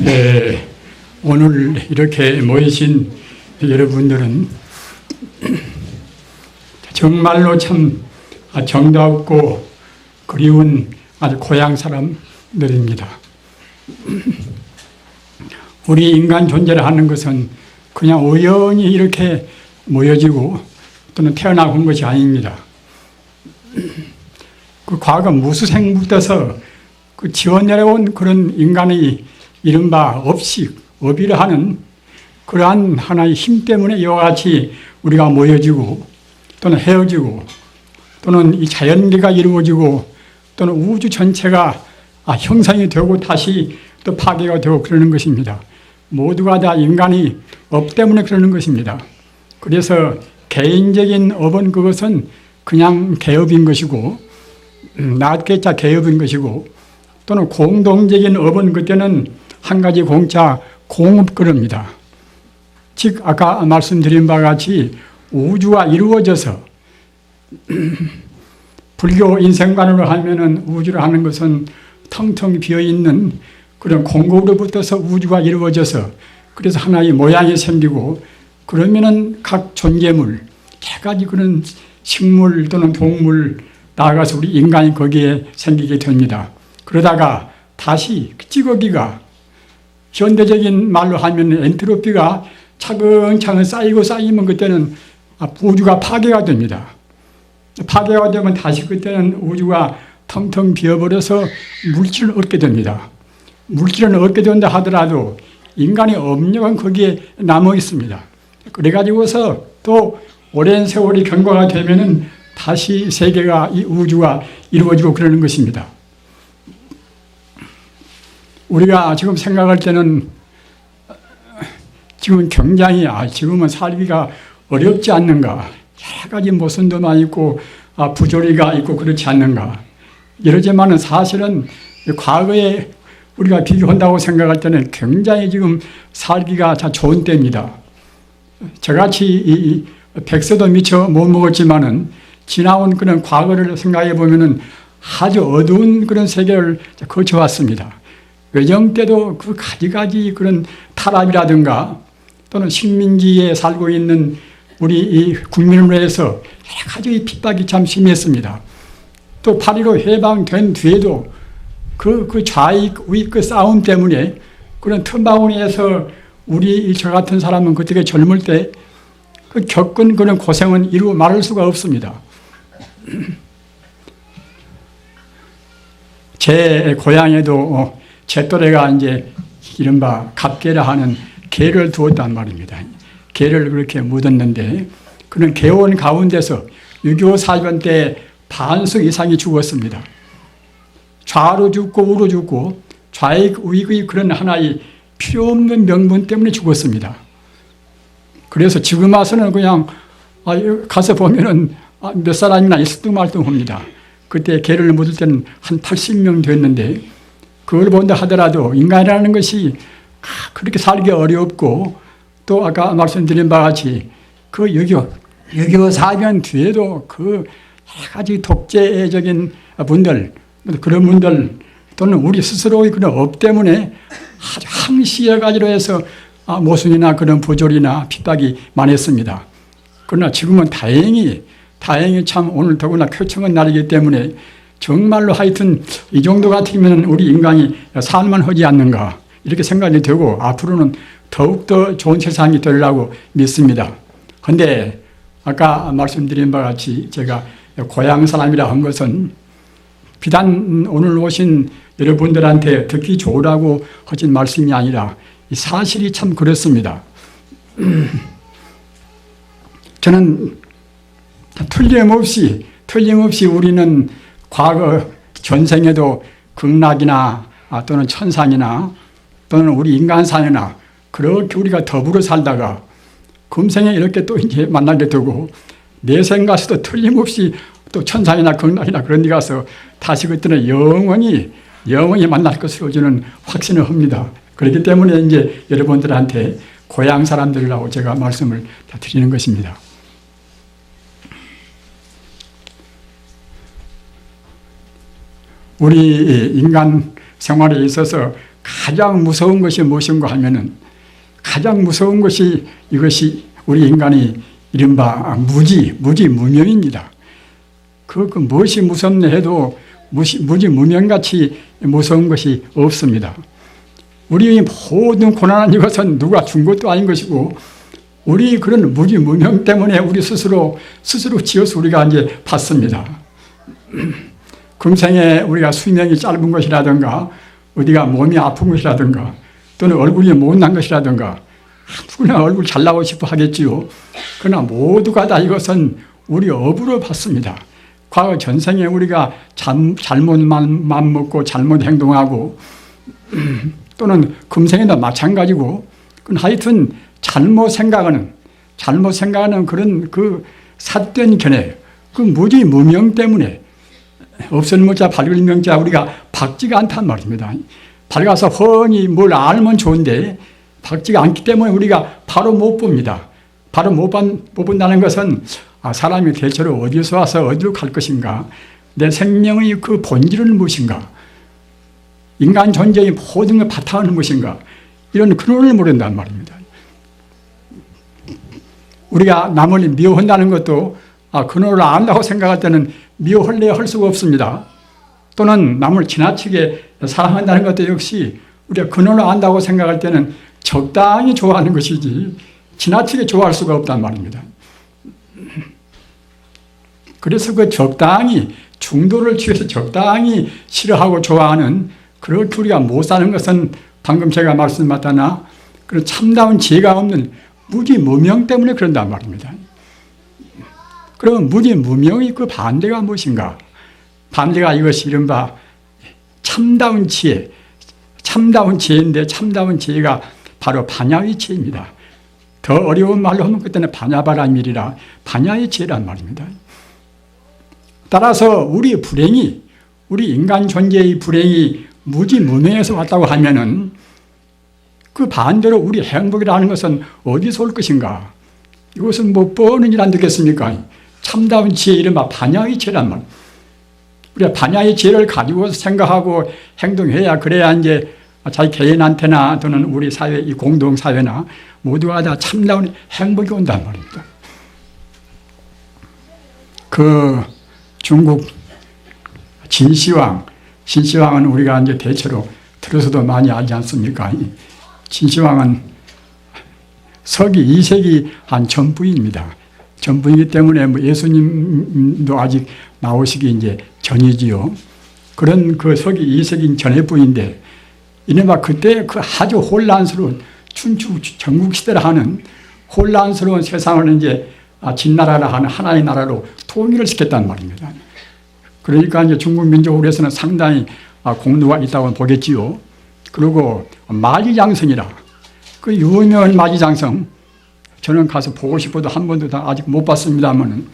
네, 오늘 이렇게 모이신 여러분들은 정말로 참 정다웠고 그리운 아주 고향 사람들입니다. 우리 인간 존재를 하는 것은 그냥 우연히 이렇게 모여지고 또는 태어나고 온 것이 아닙니다. 그 과거 무수생부터서 그 지어내려온 그런 인간의 이른바 업이라 하는 그러한 하나의 힘 때문에 이와 같이 우리가 모여지고 또는 헤어지고 또는 이 자연계가 이루어지고 또는 우주 전체가 형성이 되고 다시 또 파괴가 되고 그러는 것입니다. 모두가 다 인간의 업 때문에 그러는 것입니다. 그래서 개인적인 업은 그것은 그냥 개업인 것이고 낫겠자 개업인 것이고 또는 공동적인 업은 그때는 한 가지 공자 공업 그럽니다. 즉 아까 말씀드린 바와 같이 우주가 이루어져서 불교 인생관으로 하면은 우주를 하는 것은 텅텅 비어있는 그런 공급으로부터서 우주가 이루어져서 그래서 하나의 모양이 생기고 그러면은 각 존재물, 세 가지 그런 식물 또는 동물 나아가서 우리 인간이 거기에 생기게 됩니다. 그러다가 다시 찌꺼기가 현대적인 말로 하면 엔트로피가 차근차근 쌓이면 그때는 우주가 파괴가 됩니다. 파괴가 되면 다시 그때는 우주가 텅텅 비어버려서 물질을 얻게 됩니다. 물질을 얻게 된다 하더라도 인간의 업력은 거기에 남아 있습니다. 그래가지고서 또 오랜 세월이 경과가 되면은 다시 세계가 이 우주가 이루어지고 그러는 것입니다. 우리가 지금 생각할 때는 지금 굉장히 지금은 살기가 어렵지 않는가, 여러 가지 모순도 많이 있고 부조리가 있고 그렇지 않는가 이러지만은 사실은 과거에 우리가 비교한다고 생각할 때는 굉장히 지금 살기가 참 좋은 때입니다. 저같이 이 백세도 미처 못 먹었지만은 지나온 그런 과거를 생각해 보면은 아주 어두운 그런 세계를 거쳐왔습니다. 외정 때도 그 가지가지 그런 탄압이라든가 또는 식민지에 살고 있는 우리 이 국민을 위해서 여러 가지 핍박이 참 심했습니다. 또 8.15 해방된 뒤에도 그 좌익, 우익 그 싸움 때문에 그런 틈바구니에서 우리 저 같은 사람은 그때 젊을 때 그 겪은 그런 고생은 이루 말할 수가 없습니다. 제 고향에도 제 또래가 이제 이른바 갑계라 하는 개를 두었단 말입니다. 개를 그렇게 묻었는데 그런 개원 가운데서 6.25 사변 때 반석 이상이 죽었습니다. 좌로 죽고 우로 죽고 좌익 우익의 그런 하나의 필요 없는 명분 때문에 죽었습니다. 그래서 지금 와서는 그냥 가서 보면은 몇 사람이나 있을뚱말뚱합니다. 그때 개를 묻을 때는 한 80명 됐는데 그걸 본다 하더라도 인간이라는 것이 그렇게 살기 어렵고 또 아까 말씀드린 바와 같이 그 6.25 사변 뒤에도 그 여러 가지 독재적인 분들 그런 분들 또는 우리 스스로의 그런 업 때문에 아주 항시 가지로 해서 모순이나 그런 부조리나 핍박이 많았습니다. 그러나 지금은 다행히 참 오늘 더구나 표창한 날이기 때문에 정말로 하여튼 이 정도 같으면 우리 인간이 살만하지 않는가 이렇게 생각이 되고 앞으로는 더욱더 좋은 세상이 되리라고 믿습니다. 그런데 아까 말씀드린 바와 같이 제가 고향 사람이라 한 것은 비단 오늘 오신 여러분들한테 듣기 좋으라고 하신 말씀이 아니라 사실이 참 그렇습니다. 저는 틀림없이 우리는 과거 전생에도 극락이나 또는 천상이나 또는 우리 인간사회나 그렇게 우리가 더불어 살다가 금생에 이렇게 또 이제 만나게 되고 내생 가서도 틀림없이 또 천상이나 극락이나 그런 데 가서 다시 그때는 영원히 만날 것으로 저는 확신을 합니다. 그렇기 때문에 이제 여러분들한테 고향 사람들이라고 제가 말씀을 드리는 것입니다. 우리 인간 생활에 있어서 가장 무서운 것이 무엇인가 하면은 가장 무서운 것이 이것이 우리 인간이 이른바 무지무명입니다. 그 무엇이 무섭네 해도 무지무명같이 무서운 것이 없습니다. 우리 모든 고난한 이것은 누가 준 것도 아닌 것이고 우리 그런 무지무명 때문에 우리 스스로 지어서 우리가 이제 받습니다. 금생에 우리가 수명이 짧은 것이라든가 어디가 몸이 아픈 것이라든가 또는 얼굴이 못난 것이라든가 누구나 얼굴 잘 나오고 싶어 하겠지요. 그러나 모두가 다 이것은 우리 업으로 받습니다. 과거 전생에 우리가 잘못 맘먹고 잘못 행동하고 또는 금생에도 마찬가지고 하여튼 잘못 생각하는 그런 그 삿된 견해 그 무지무명 때문에 없을무자 밝을명자 우리가 밝지가 않단 말입니다. 밝아서 훤히 뭘 알면 좋은데 밝지가 않기 때문에 우리가 바로 못 봅니다. 바로 못 본다는 것은 사람이 대체로 어디서 와서 어디로 갈 것인가, 내 생명의 그 본질은 무엇인가, 인간 존재의 모든 것 바탕은 무엇인가, 이런 근원을 모른단 말입니다. 우리가 남을 미워한다는 것도 근원을 안다고 생각할 때는 미워할래야 할 수가 없습니다. 또는 남을 지나치게 사랑한다는 것도 역시 우리가 근원을 안다고 생각할 때는 적당히 좋아하는 것이지 지나치게 좋아할 수가 없단 말입니다. 그래서 그 적당히 중도를 취해서 적당히 싫어하고 좋아하는 그렇게 우리가 못 사는 것은 방금 제가 말씀드렸다나 그런 참다운 지혜가 없는 무지무명 때문에 그런단 말입니다. 그러면 무지무명의 그 반대가 무엇인가? 반대가 이것이 이른바 참다운 지혜, 참다운 지혜인데 참다운 지혜가 바로 반야의 지혜입니다. 더 어려운 말로 하면 그때는 반야바라밀이라 반야의 지혜란 말입니다. 따라서 우리 불행이, 우리 인간 존재의 불행이 무지무명에서 왔다고 하면은 그 반대로 우리 행복이라는 것은 어디서 올 것인가? 이것은 뭐 뻔한 일 안 되겠습니까? 참다운 지혜 이른바 반야의 지혜란 말. 우리가 반야의 지혜를 가지고 생각하고 행동해야 그래야 이제 자기 개인한테나 또는 우리 사회, 이 공동사회나 모두가 다 참다운 행복이 온단 말입니다. 그 중국 진시황은 우리가 이제 대체로 들어서도 많이 알지 않습니까? 진시황은 서기 2세기 한 전부인입니다. 전부이기 때문에 뭐 예수님도 아직 나오시기 이제 전이지요. 그런 그 서기 2세기 전의 부인데 이른바 그때 그 아주 혼란스러운 춘추 전국시대라 하는 혼란스러운 세상을 이제 진나라라 하는 하나의 나라로 통일을 시켰단 말입니다. 그러니까 이제 중국 민족으로서는 상당히 공로가 있다고 보겠지요. 그리고 마지장성이라 그 유명한 마지장성 저는 가서 보고 싶어도 한 번도 다 아직 못 봤습니다만은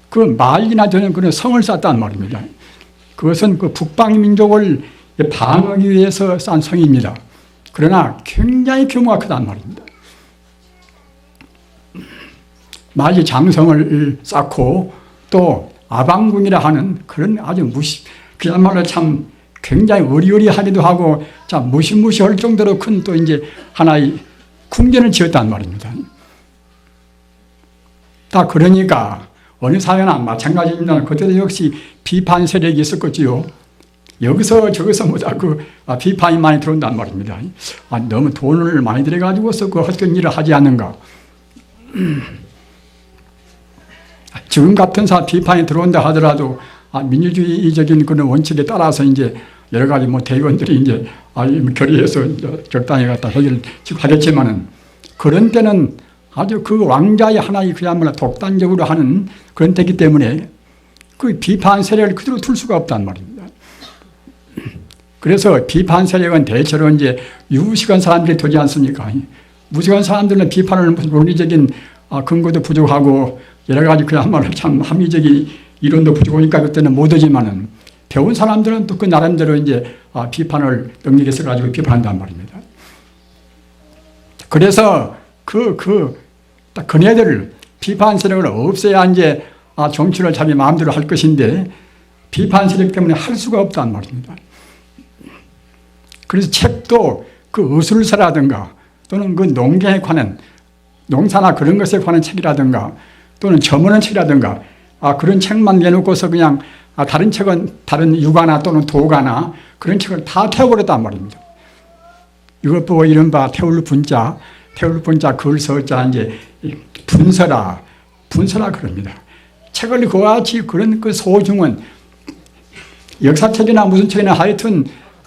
그 말이나 되는 그런 성을 쌓았단 말입니다. 그것은 그 북방 민족을 방어하기 위해서 쌓은 성입니다. 그러나 굉장히 규모가 크단 말입니다. 마지장성을 쌓고 또 아방궁이라 하는 그런 아주 그야말로 참 굉장히 어리어리하기도 하고 참 무시무시할 정도로 큰 또 이제 하나의 궁전을 지었단 말입니다. 다 그러니까 어느 사회나 마찬가지입니다. 그때도 역시 비판 세력이 있었겠지요. 여기서 저기서 뭐다 그 비판이 많이 들어온단 말입니다. 너무 돈을 많이 들여가지고서 그 헛된 일을 하지 않는가. 지금 같은 비판이 들어온다 하더라도 민주주의적인 그런 원칙에 따라서 이제 여러 가지 뭐 대의원들이 이제 결의해서 적당히 갖다 해결을 하겠지만은 그런 때는 아주 그 왕자의 하나의 그야말로 독단적으로 하는 그런 때이기 때문에 그 비판 세력을 그대로 둘 수가 없단 말입니다. 그래서 비판 세력은 대체로 이제 유식한 사람들이 되지 않습니까? 무식한 사람들은 비판을 무슨 논리적인 근거도 부족하고 여러 가지 그야말로 참 합리적인 이론도 부족하니까 그때는 못하지만은 배운 사람들은 또 그 나름대로 이제 비판을 능력이 있어가지고 비판한단 말입니다. 그래서 그네들을 비판 세력을 없애야 이제 정치를 자기 마음대로 할 것인데 비판 세력 때문에 할 수가 없단 말입니다. 그래서 책도 그 의술서라든가 또는 그 농경에 관한 농사나 그런 것에 관한 책이라든가 또는 저문한 책이라든가 그런 책만 내놓고서 그냥 다른 책은 다른 유가나 또는 도가나 그런 책을 다 태워버렸단 말입니다. 이것 보고 이른바 태울 분자 글 서자 이제 분서라 그럽니다. 책을 그와 같이 그런 그 소중은 역사책이나 무슨 책이나 하여튼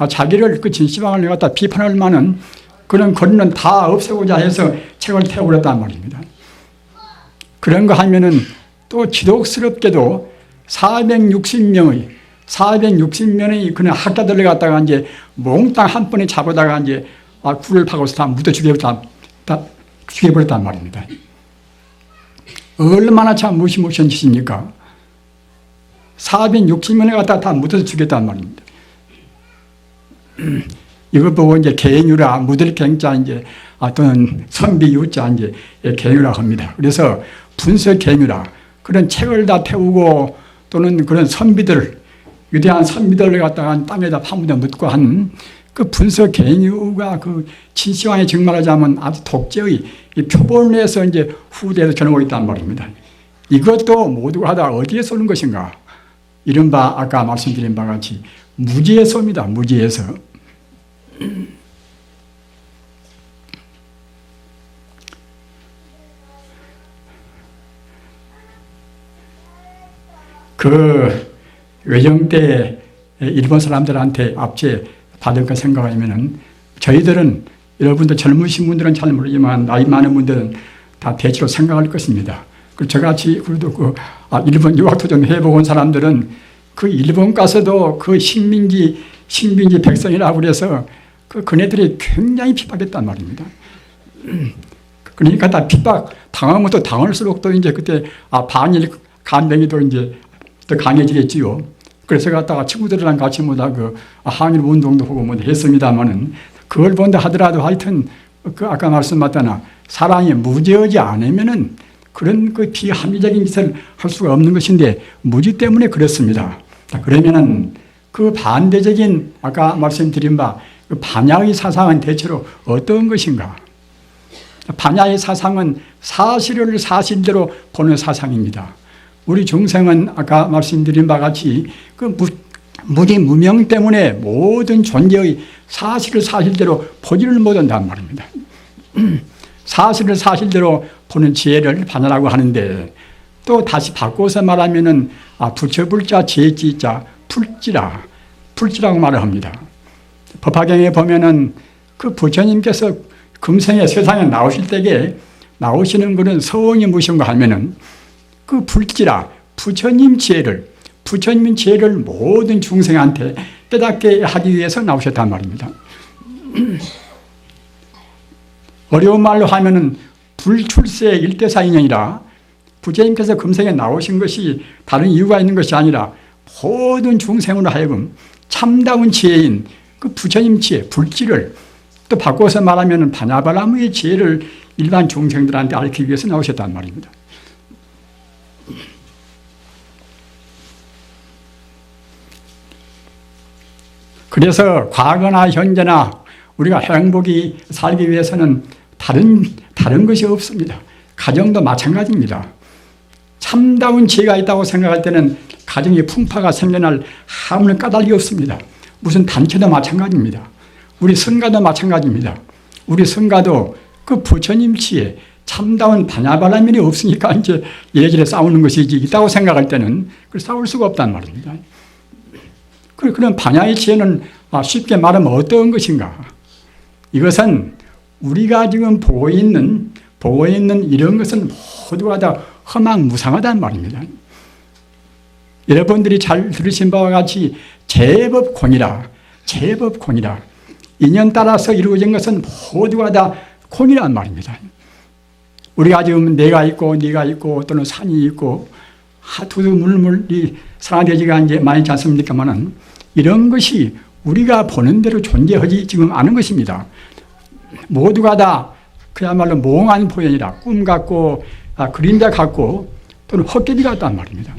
자기를 그 진시방을 갖다 비판할 만한 그런 권리는 다 없애고자 해서 책을 태워버렸단 말입니다. 그런 거 하면은 또 지독스럽게도 460명의 그런 학자들을 갖다가 이제 몽땅 한 번에 잡아다가 이제 굴을 파고서 다 묻어 죽여버렸단 말입니다. 얼마나 참 무시무시한 짓입니까? 460명을 갖다가 다 묻어서 죽였단 말입니다. 이것 보고 이제 개유라, 묻을 갱자 이제 또는 선비유자 이제 개유라 합니다. 그래서 분서 개유라 그런 책을 다 태우고 또는 그런 선비들 위대한 선비들을 갖다가 땅에다 파묻어 묻고 한 그 분서 개유가 그 진시황에 정말하자면 아주 독재의 이 표본에서 이제 후대에서 전하고 있단 말입니다. 이것도 모두가 다 어디에서 오는 것인가? 이른바 아까 말씀드린 바와 같이 무지에서입니다. 무지에서. 그 외정 때 일본 사람들한테 압제 받은 거 생각하면은 저희들은 여러분들 젊으신 분들은 잘 모르지만 나이 많은 분들은 다 대체로 생각할 것입니다. 그 저같이 그래도 그 일본 유학도좀 해보고 사람들은 그 일본 가서도 그 식민지 백성이라고 그래서 그네들이 굉장히 핍박했단 말입니다. 그러니까 다 핍박 당하면 또 당할수록 또 이제 그때 반일 감정이 또 이제 더 강해지겠지요. 그래서 갔다가 친구들이랑 같이 그 항일 운동도 하고 했습니다만은 그걸 본다 하더라도 하여튼 그 아까 말씀하셨잖아. 사랑이 무지하지 않으면은 그런 그 비합리적인 짓을 할 수가 없는 것인데 무지 때문에 그렇습니다. 그러면은 그 반대적인 아까 말씀드린 바 그 반야의 사상은 대체로 어떤 것인가? 반야의 사상은 사실을 사실대로 보는 사상입니다. 우리 중생은 아까 말씀드린 바 같이 그 무명 때문에 모든 존재의 사실을 사실대로 보지를 못한단 말입니다. 사실을 사실대로 보는 지혜를 반야라고 하는데 또 다시 바꿔서 말하면은 부처불자 제지자 풀지라고 말을 합니다. 법화경에 보면은 그 부처님께서 금생에 세상에 나오실 때에 나오시는 그런 서원이 무엇인가 하면은 그 불지라 부처님 지혜를 모든 중생한테 깨닫게 하기 위해서 나오셨단 말입니다. 어려운 말로 하면은 불출세 일대사인연이라 부처님께서 금생에 나오신 것이 다른 이유가 있는 것이 아니라 모든 중생으로 하여금 참다운 지혜인 그 부처님 지혜, 불지를 또 바꿔서 말하면 반야바라무의 지혜를 일반 중생들한테 알리기 위해서 나오셨단 말입니다. 그래서 과거나 현재나 우리가 행복히 살기 위해서는 다른 것이 없습니다. 가정도 마찬가지입니다. 참다운 지혜가 있다고 생각할 때는 가정에 풍파가 생겨날 아무런 까닭이 없습니다. 무슨 단체도 마찬가지입니다. 우리 성가도 마찬가지입니다. 우리 성가도 그 부처님 지혜, 참다운 반야바라면이 없으니까 이제 예전에 싸우는 것이지 있다고 생각할 때는 싸울 수가 없단 말입니다. 그런 반야의 지혜는 쉽게 말하면 어떤 것인가? 이것은 우리가 지금 보고 있는 이런 것은 모두가 다 허망무상하단 말입니다. 여러분들이 잘 들으신 바와 같이 제법공이라 인연 따라서 이루어진 것은 모두가 다 공이란 말입니다. 우리가 지금 내가 있고 네가 있고 또는 산이 있고 하투두 물물이 산화대지가 이제 많이 있지 않습니까만은 이런 것이 우리가 보는 대로 존재하지 지금 않은 것입니다. 모두가 다 그야말로 몽한 표현이라 꿈 같고 그림자 같고 또는 헛개비 같단 말입니다.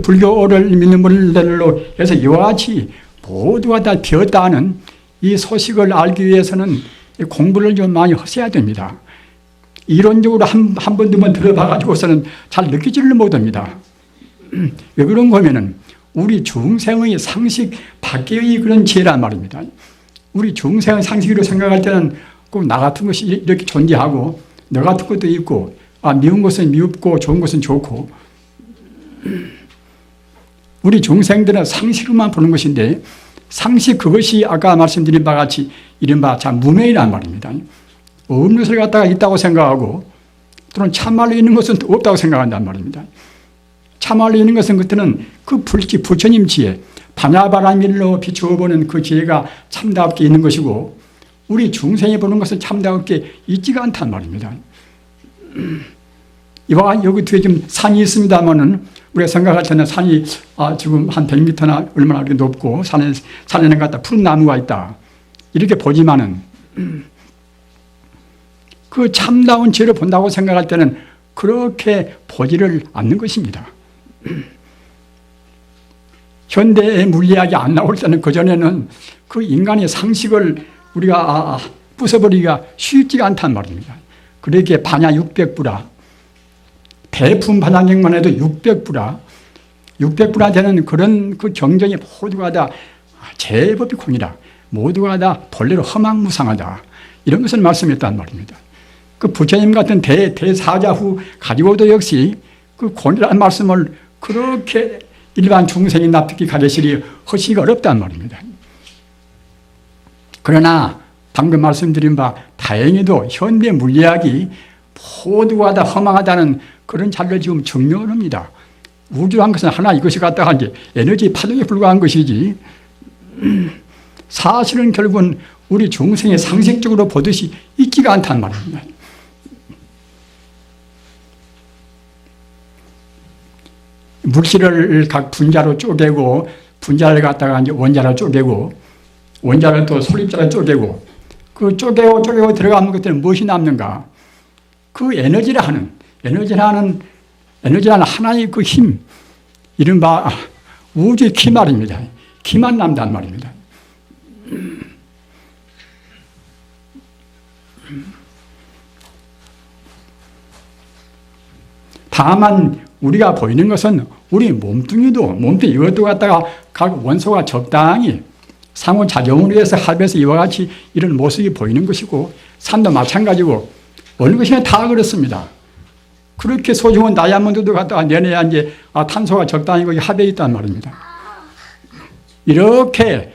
불교를 믿는 분들로 해서 이와 같이 모두가 다 되었다는 이 소식을 알기 위해서는 공부를 좀 많이 하셔야 됩니다. 이론적으로 한 번, 두 번 들어봐가지고서는 잘 느끼지를 못합니다. 왜 그런 거면은 우리 중생의 상식 밖의 그런 지혜란 말입니다. 우리 중생의 상식으로 생각할 때는 꼭 나 같은 것이 이렇게 존재하고 너 같은 것도 있고 미운 것은 미웁고 좋은 것은 좋고 우리 중생들은 상식으로만 보는 것인데 상식 그것이 아까 말씀드린 바와 같이 이른바 무명이란 말입니다. 없는 것을 갖다가 있다고 생각하고 또는 참말로 있는 것은 없다고 생각한단 말입니다. 참말로 있는 것은 그때는 그 부처님 지혜, 반야바라밀로 비추어보는 그 지혜가 참답게 있는 것이고 우리 중생이 보는 것은 참답게 있지가 않단 말입니다. 이와 여기 뒤에 좀 산이 있습니다만은 우리가 생각할 때는 산이 지금 한 100m나 얼마나 이렇게 높고 산에는 갖다 푸른 나무가 있다. 이렇게 보지만은 그 참다운 지혜를 본다고 생각할 때는 그렇게 보지를 않는 것입니다. 현대의 물리학이 안 나올 때는 그전에는 그 인간의 상식을 우리가 부숴버리기가 쉽지가 않단 말입니다. 그러기에 반야 600부라, 대품 반야경만 해도 600부라 되는 그런 그 경전이 모두가 다 제법이콘이라, 모두가 다 본래로 허망무상하다. 이런 것을 말씀했단 말입니다. 그 부처님 같은 대사자후 가지고도 역시 그 곤이라는 말씀을 그렇게 일반 중생이 납득이 가르치기 하시기가 어렵단 말입니다. 그러나 방금 말씀드린 바 다행히도 현대 물리학이 모두가 다 허망하다는 그런 자료를 지금 증명합니다. 우주란 것은 하나 이것이 갖다가 이제 에너지 파동에 불과한 것이지 사실은 결국은 우리 중생의 상식적으로 보듯이 있지가 않단 말입니다. 물질을 각 분자로 쪼개고 분자를 갖다가 이제 원자로 쪼개고 원자를 또 솔입자로 쪼개고 그 쪼개고 들어가는 것들은 무엇이 남는가? 그 에너지라는 하나의 그 힘, 이른바 우주의 키 말입니다. 키만 남단 말입니다. 다만 우리가 보이는 것은 우리 몸뚱이 이것도 갖다가 각 원소가 적당히 상호작용을 위해서 합해서 이와 같이 이런 모습이 보이는 것이고 산도 마찬가지고 어느 것이나 다 그렇습니다. 그렇게 소중한 다이아몬드도 갖다가 내내야 이제 탄소가 적당히 거기 합해 있단 말입니다. 이렇게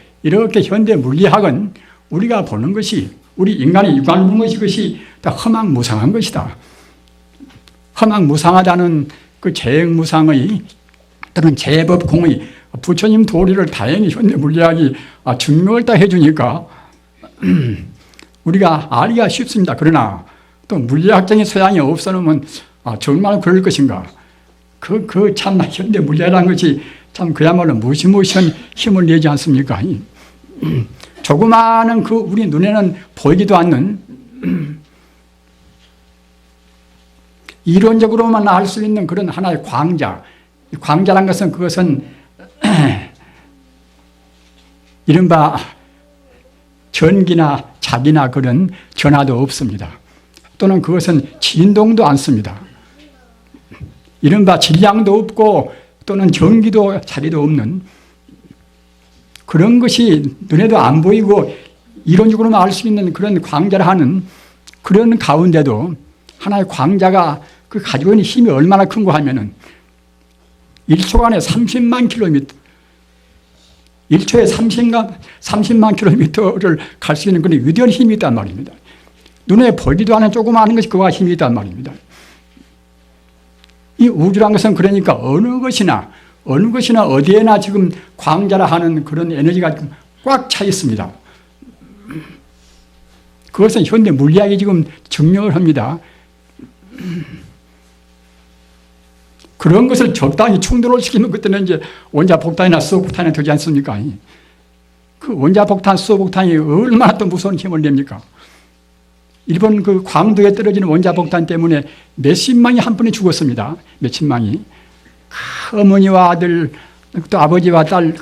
현대 물리학은 우리가 보는 것이 우리 인간의 육안을 보는 것이 다 허망무상한 것이다. 허망무상하다는 그 재행무상의 또는 재법공의 부처님 도리를 다행히 현대 물리학이 증명을 다 해주니까 우리가 알기가 쉽습니다. 그러나 또 물리학적인 소양이 없어놓으면 정말 그럴 것인가. 참 현대 물리학이라는 것이 참 그야말로 무시무시한 힘을 내지 않습니까? 조그마한 그 우리 눈에는 보이지도 않는 이론적으로만 알 수 있는 그런 하나의 광자. 광자란 것은 그것은 이른바 전기나 자기나 그런 전하도 없습니다. 또는 그것은 진동도 않습니다. 이른바 질량도 없고 또는 전기도 자리도 없는 그런 것이 눈에도 안 보이고 이론적으로만 알 수 있는 그런 광자를 하는 그런 가운데도 하나의 광자가 그 가지고 있는 힘이 얼마나 큰가 하면은 1초간에 30만 킬로미터, 1초에 30만 킬로미터를 갈 수 있는 그런 위대한 힘이 있단 말입니다. 눈에 보이지도 않은 조그마한 것이 그와 힘이 있단 말입니다. 이 우주란 것은 그러니까 어느 것이나 어디에나 지금 광자라 하는 그런 에너지가 꽉 차 있습니다. 그것은 현대 물리학이 지금 증명을 합니다. 그런 것을 적당히 충돌을 시키는 것들은 이제 원자폭탄이나 수소폭탄이 되지 않습니까? 그 원자폭탄, 수소폭탄이 얼마나 또 무서운 힘을 냅니까? 일본 그 광도에 떨어지는 원자폭탄 때문에 몇십만이 한 번에 죽었습니다. 몇십만이. 그 어머니와 아들 또 아버지와 딸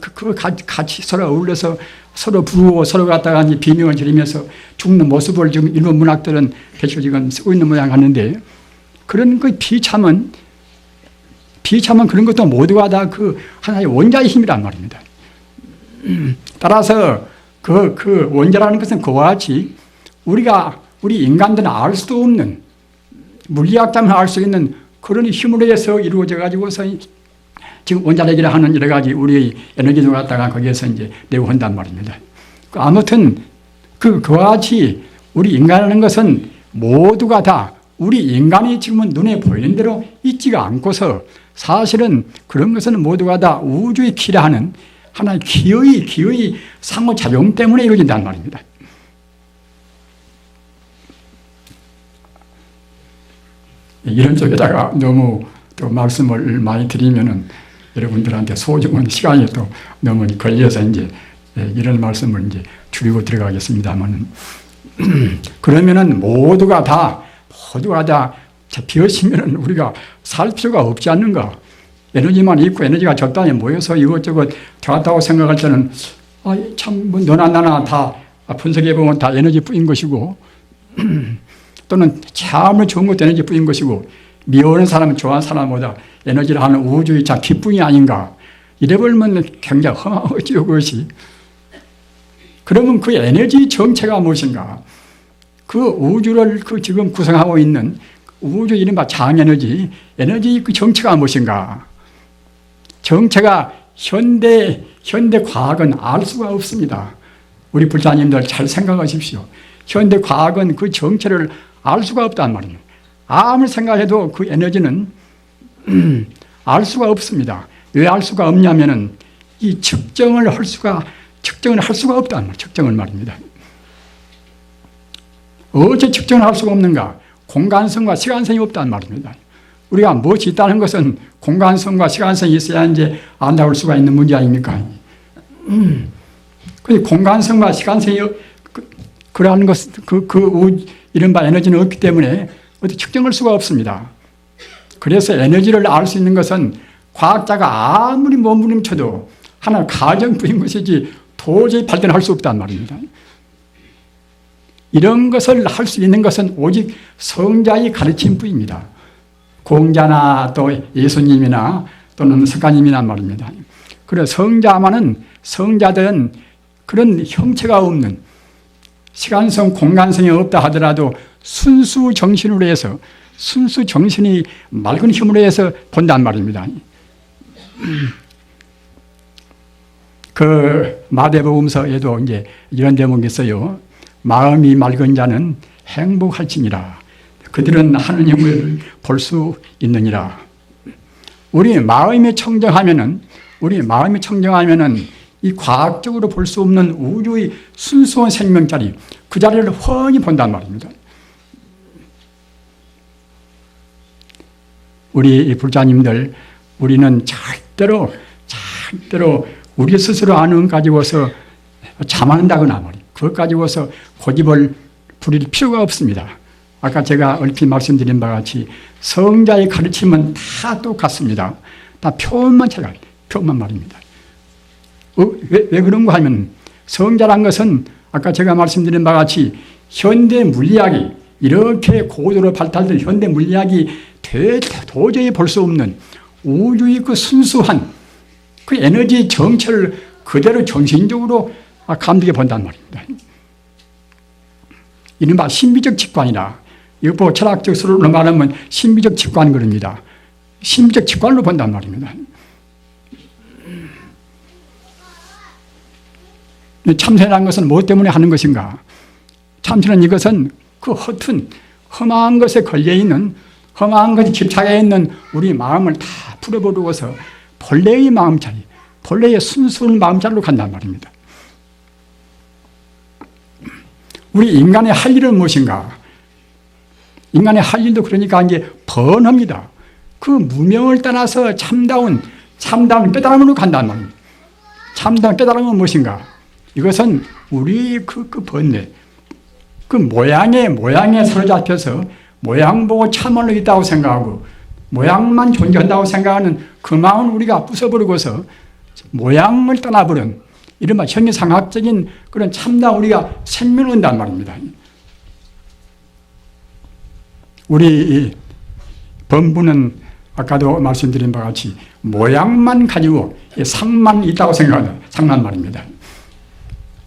같이 서로 어울려서 서로 부르고 서로 갖다가 이제 비명을 지르면서 죽는 모습을 지금 일본 문학들은 대체로 지금 쓰고 있는 모양 같는데, 그런 그 비참은 그런 것도 모두가 다 그 하나의 원자의 힘이란 말입니다. 따라서 그 원자라는 것은 그와 같이 우리 인간들은 알 수도 없는, 물리학자만 알 수 있는 그런 힘으로 해서 이루어져 가지고서 지금 원자력이라 하는 여러 가지 우리의 에너지를 갖다가 거기에서 이제 내고 한단 말입니다. 아무튼 그와 같이 우리 인간이라는 것은 모두가 다 우리 인간이 지금은 눈에 보이는 대로 있지가 않고서 사실은 그런 것은 모두가 다 우주의 기라하는 하나의 기의 상호작용 때문에 이루어진단 말입니다. 이런 쪽에다가 너무 또 말씀을 많이 드리면은 여러분들한테 소중한 시간이 또 너무 걸려서 이제 이런 말씀을 이제 줄이고 들어가겠습니다만, 그러면은 모두가 다 비었으면은 우리가 살 필요가 없지 않는가? 에너지만 있고 에너지가 적당히 모여서 이것저것 되었다고 생각할 때는 참 뭐 너나 나나 다 분석해 보면 다 에너지뿐인 것이고, 또는 참으로 좋은 것도 에너지뿐인 것이고, 미워하는 사람은 좋아하는 사람보다 에너지를 하는 우주의 참 기쁨이 아닌가. 이래버리면 굉장히 험하지요, 그것이. 그러면 그 에너지 정체가 무엇인가? 그 우주를 지금 구성하고 있는 우주 이른바 장에너지, 에너지 그 정체가 무엇인가? 정체가 현대 과학은 알 수가 없습니다. 우리 불자님들 잘 생각하십시오. 현대 과학은 그 정체를 알 수가 없단 말입니다. 아무리 생각해도 그 에너지는 알 수가 없습니다. 왜 알 수가 없냐면은 이 측정을 할 수가 없단 말이에요. 측정을 말입니다. 어째 측정을 할 수가 없는가? 공간성과 시간성이 없단 말입니다. 우리가 무엇이 있다는 것은 공간성과 시간성이 있어야 이제 안다고 할 수가 있는 문제 아닙니까? 공간성과 시간성이 그러한 것, 이른바 에너지는 없기 때문에 어떻게 측정할 수가 없습니다. 그래서 에너지를 알 수 있는 것은 과학자가 아무리 몸부림쳐도 하나의 가정뿐인 것이지 도저히 발견할 수 없단 말입니다. 이런 것을 할 수 있는 것은 오직 성자의 가르침뿐입니다. 공자나 또 예수님이나 또는 석가님이나 말입니다. 그래서 성자들은 그런 형체가 없는, 시간성, 공간성이 없다 하더라도 순수 정신으로 해서, 순수 정신이 맑은 힘으로 해서 본단 말입니다. 그 마태복음서에도 이제 이런 대목이 있어요. 마음이 맑은 자는 행복할지니라. 그들은 하느님을 볼 수 있느니라. 우리 마음이 청정하면은 이 과학적으로 볼 수 없는 우주의 순수한 생명자리, 그 자리를 훤히 본단 말입니다. 우리 불자님들, 우리는 절대로 우리 스스로 아는 것 가지고서 자만한다거나 그것 가지고서 고집을 부릴 필요가 없습니다. 아까 제가 얼핏 말씀드린 바와 같이 성자의 가르침은 다 똑같습니다. 다 표현만 말입니다. 왜 그런가 하면 성자란 것은 아까 제가 말씀드린 바와 같이 현대 물리학이 이렇게 고도로 발달된 현대 물리학이 도저히 볼 수 없는 우주의 그 순수한 그 에너지 정체를 그대로 정신적으로 감독해 본단 말입니다. 이른바 신비적 직관이라, 이거 철학적으로 말하면 신비적 직관 그럽니다. 신비적 직관으로 본단 말입니다. 참선이라는 것은 무엇 때문에 하는 것인가? 참선은 이것은 그 험한 것에 걸려있는, 험한 것에 집착해 있는 우리 마음을 다 풀어버리고서 본래의 마음자리, 본래의 순수한 마음자리로 간단 말입니다. 우리 인간의 할 일은 무엇인가? 인간의 할 일도 그러니까 이제 번합니다. 그 무명을 떠나서 참다운 깨달음으로 간단 말입니다. 참다운 깨달음은 무엇인가? 이것은 우리 그 번뇌, 그 모양에 사로잡혀서 모양 보고 참으로 있다고 생각하고 모양만 존재한다고 생각하는 그 마음을 우리가 부숴버리고서 모양을 떠나버린 이른바 형이상학적인 그런 참나 우리가 생명을 얻는단 말입니다. 우리 범부는 아까도 말씀드린 바와 같이 모양만 가지고 상만 있다고 생각하는 상만 말입니다.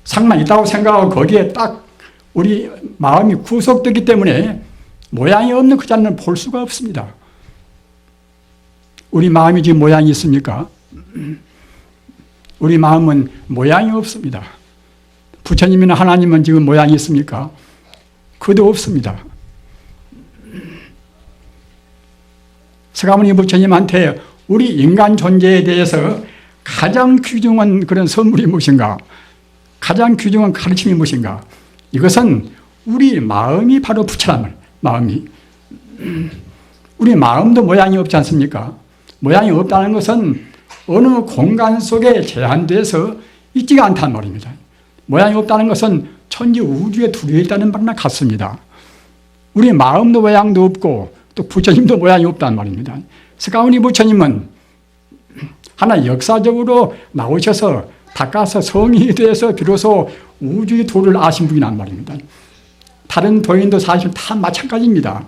상만 있다고 생각하고 거기에 딱 우리 마음이 구속되기 때문에 모양이 없는 그 자는 볼 수가 없습니다. 우리 마음이 지금 모양이 있습니까? 우리 마음은 모양이 없습니다. 부처님이나 하나님은 지금 모양이 있습니까? 그도 없습니다. 서가모니 부처님한테 우리 인간 존재에 대해서 가장 귀중한 그런 선물이 무엇인가? 가장 귀중한 가르침이 무엇인가? 이것은 우리 마음이 바로 부처란 마음이. 우리 마음도 모양이 없지 않습니까? 모양이 없다는 것은 어느 공간 속에 제한돼서 있지가 않단 말입니다. 모양이 없다는 것은 천지 우주에 둘이 있다는 말이나 같습니다. 우리 마음도 모양도 없고 또 부처님도 모양이 없단 말입니다. 서가모니 부처님은 하나 역사적으로 나오셔서 닦아서 성이 돼서 비로소 우주의 도를 아신 분이란 말입니다. 다른 도인도 사실 다 마찬가지입니다.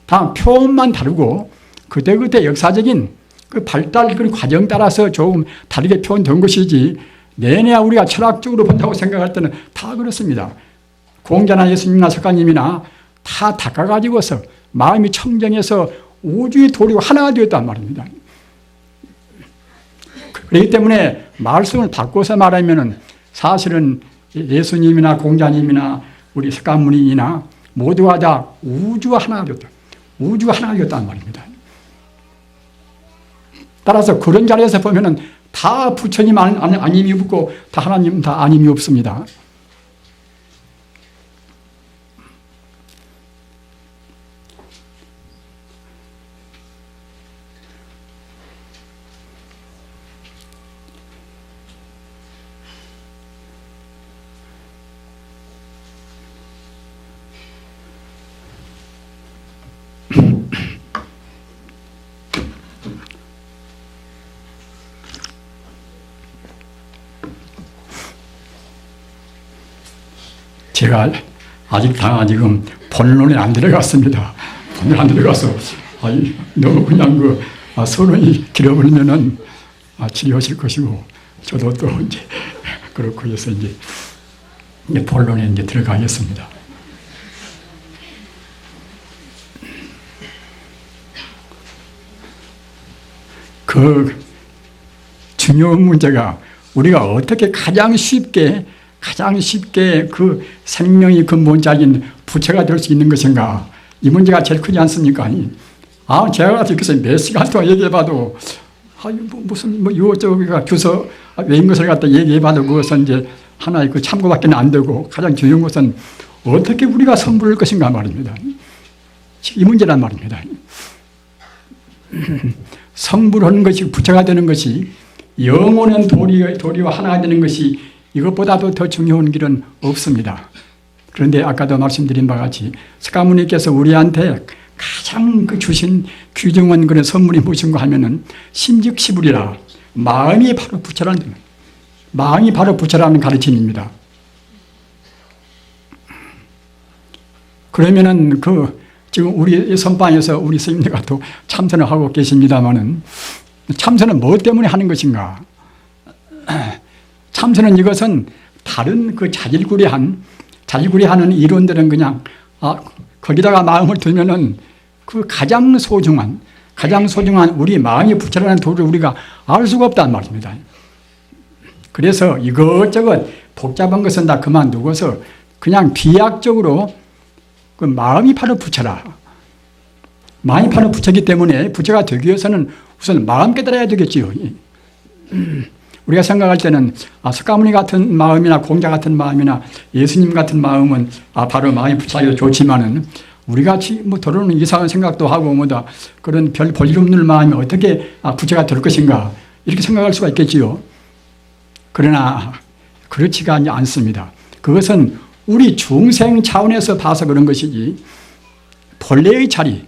다 표현만 다르고 그때그때 역사적인 그 발달 그 과정 따라서 조금 다르게 표현된 것이지 내내 우리가 철학적으로 본다고 생각할 때는 다 그렇습니다. 공자나 예수님이나 석가님이나 다 닦아가지고서 마음이 청정해서 우주의 도리와 하나가 되었단 말입니다. 그렇기 때문에 말씀을 바꿔서 말하면은 사실은 예수님이나 공자님이나 우리 석가모니나 모두가 다 우주와 하나가 되었다. 우주가 하나가 되었단 말입니다. 따라서 그런 자리에서 보면은 다 부처님 아님이 없고 다 하나님 다 아님이 없습니다. 제가 아직은 본론에 안 들어갔습니다. 본론에 안 들어가서 너무 그냥 서론이 길어버리면은 치료하실 것이고 저도 또 이제 그렇고 해서 이제 본론에 이제 들어가겠습니다. 그 중요한 문제가 우리가 어떻게 가장 쉽게 그 생명이 근본적인 부처가 될 수 있는 것인가? 이 문제가 제일 크지 않습니까? 제가 이렇게 몇 시간 동안 얘기해봐도, 무슨, 이것저것 주서 외인 것을 갖다 얘기해봐도 그것은 이제 하나의 그 참고밖에 안 되고 가장 중요한 것은 어떻게 우리가 선물할 것인가 말입니다. 이 문제란 말입니다. 성불하는 것이 부처가 되는 것이 영원한 도리와 하나가 되는 것이 이것보다도 더 중요한 길은 없습니다. 그런데 아까도 말씀드린 바와 같이 석가모니께서 우리한테 가장 주신 귀중한 그런 선물이 무엇인가 하면은 심즉시불이라 마음이 바로 부처라는 가르침입니다. 그러면은 지금 우리 선방에서 우리 스님들과 또 참선을 하고 계십니다만은 참선은 무엇 때문에 하는 것인가? 참선은 이것은 다른 자질구레하는 이론들은 그냥 거기다가 마음을 두면은 그 가장 소중한 우리 마음이 부처라는 도를 우리가 알 수가 없단 말입니다. 그래서 이것저것 복잡한 것은 다 그만두고서 그냥 비약적으로 그 마음이 바로 부처라. 마음이 바로 부처이기 때문에 부처가 되기 위해서는 우선 마음 깨달아야 되겠지요. 우리가 생각할 때는 석가모니 같은 마음이나 공자 같은 마음이나 예수님 같은 마음은 바로 마음이 부처가 좋지만은 우리같이 더러는 이상한 생각도 하고 그런 별 볼일 없는 마음이 어떻게 부처가 될 것인가 이렇게 생각할 수가 있겠지요. 그러나 그렇지가 않습니다. 그것은 우리 중생 차원에서 봐서 그런 것이지 본래의 자리,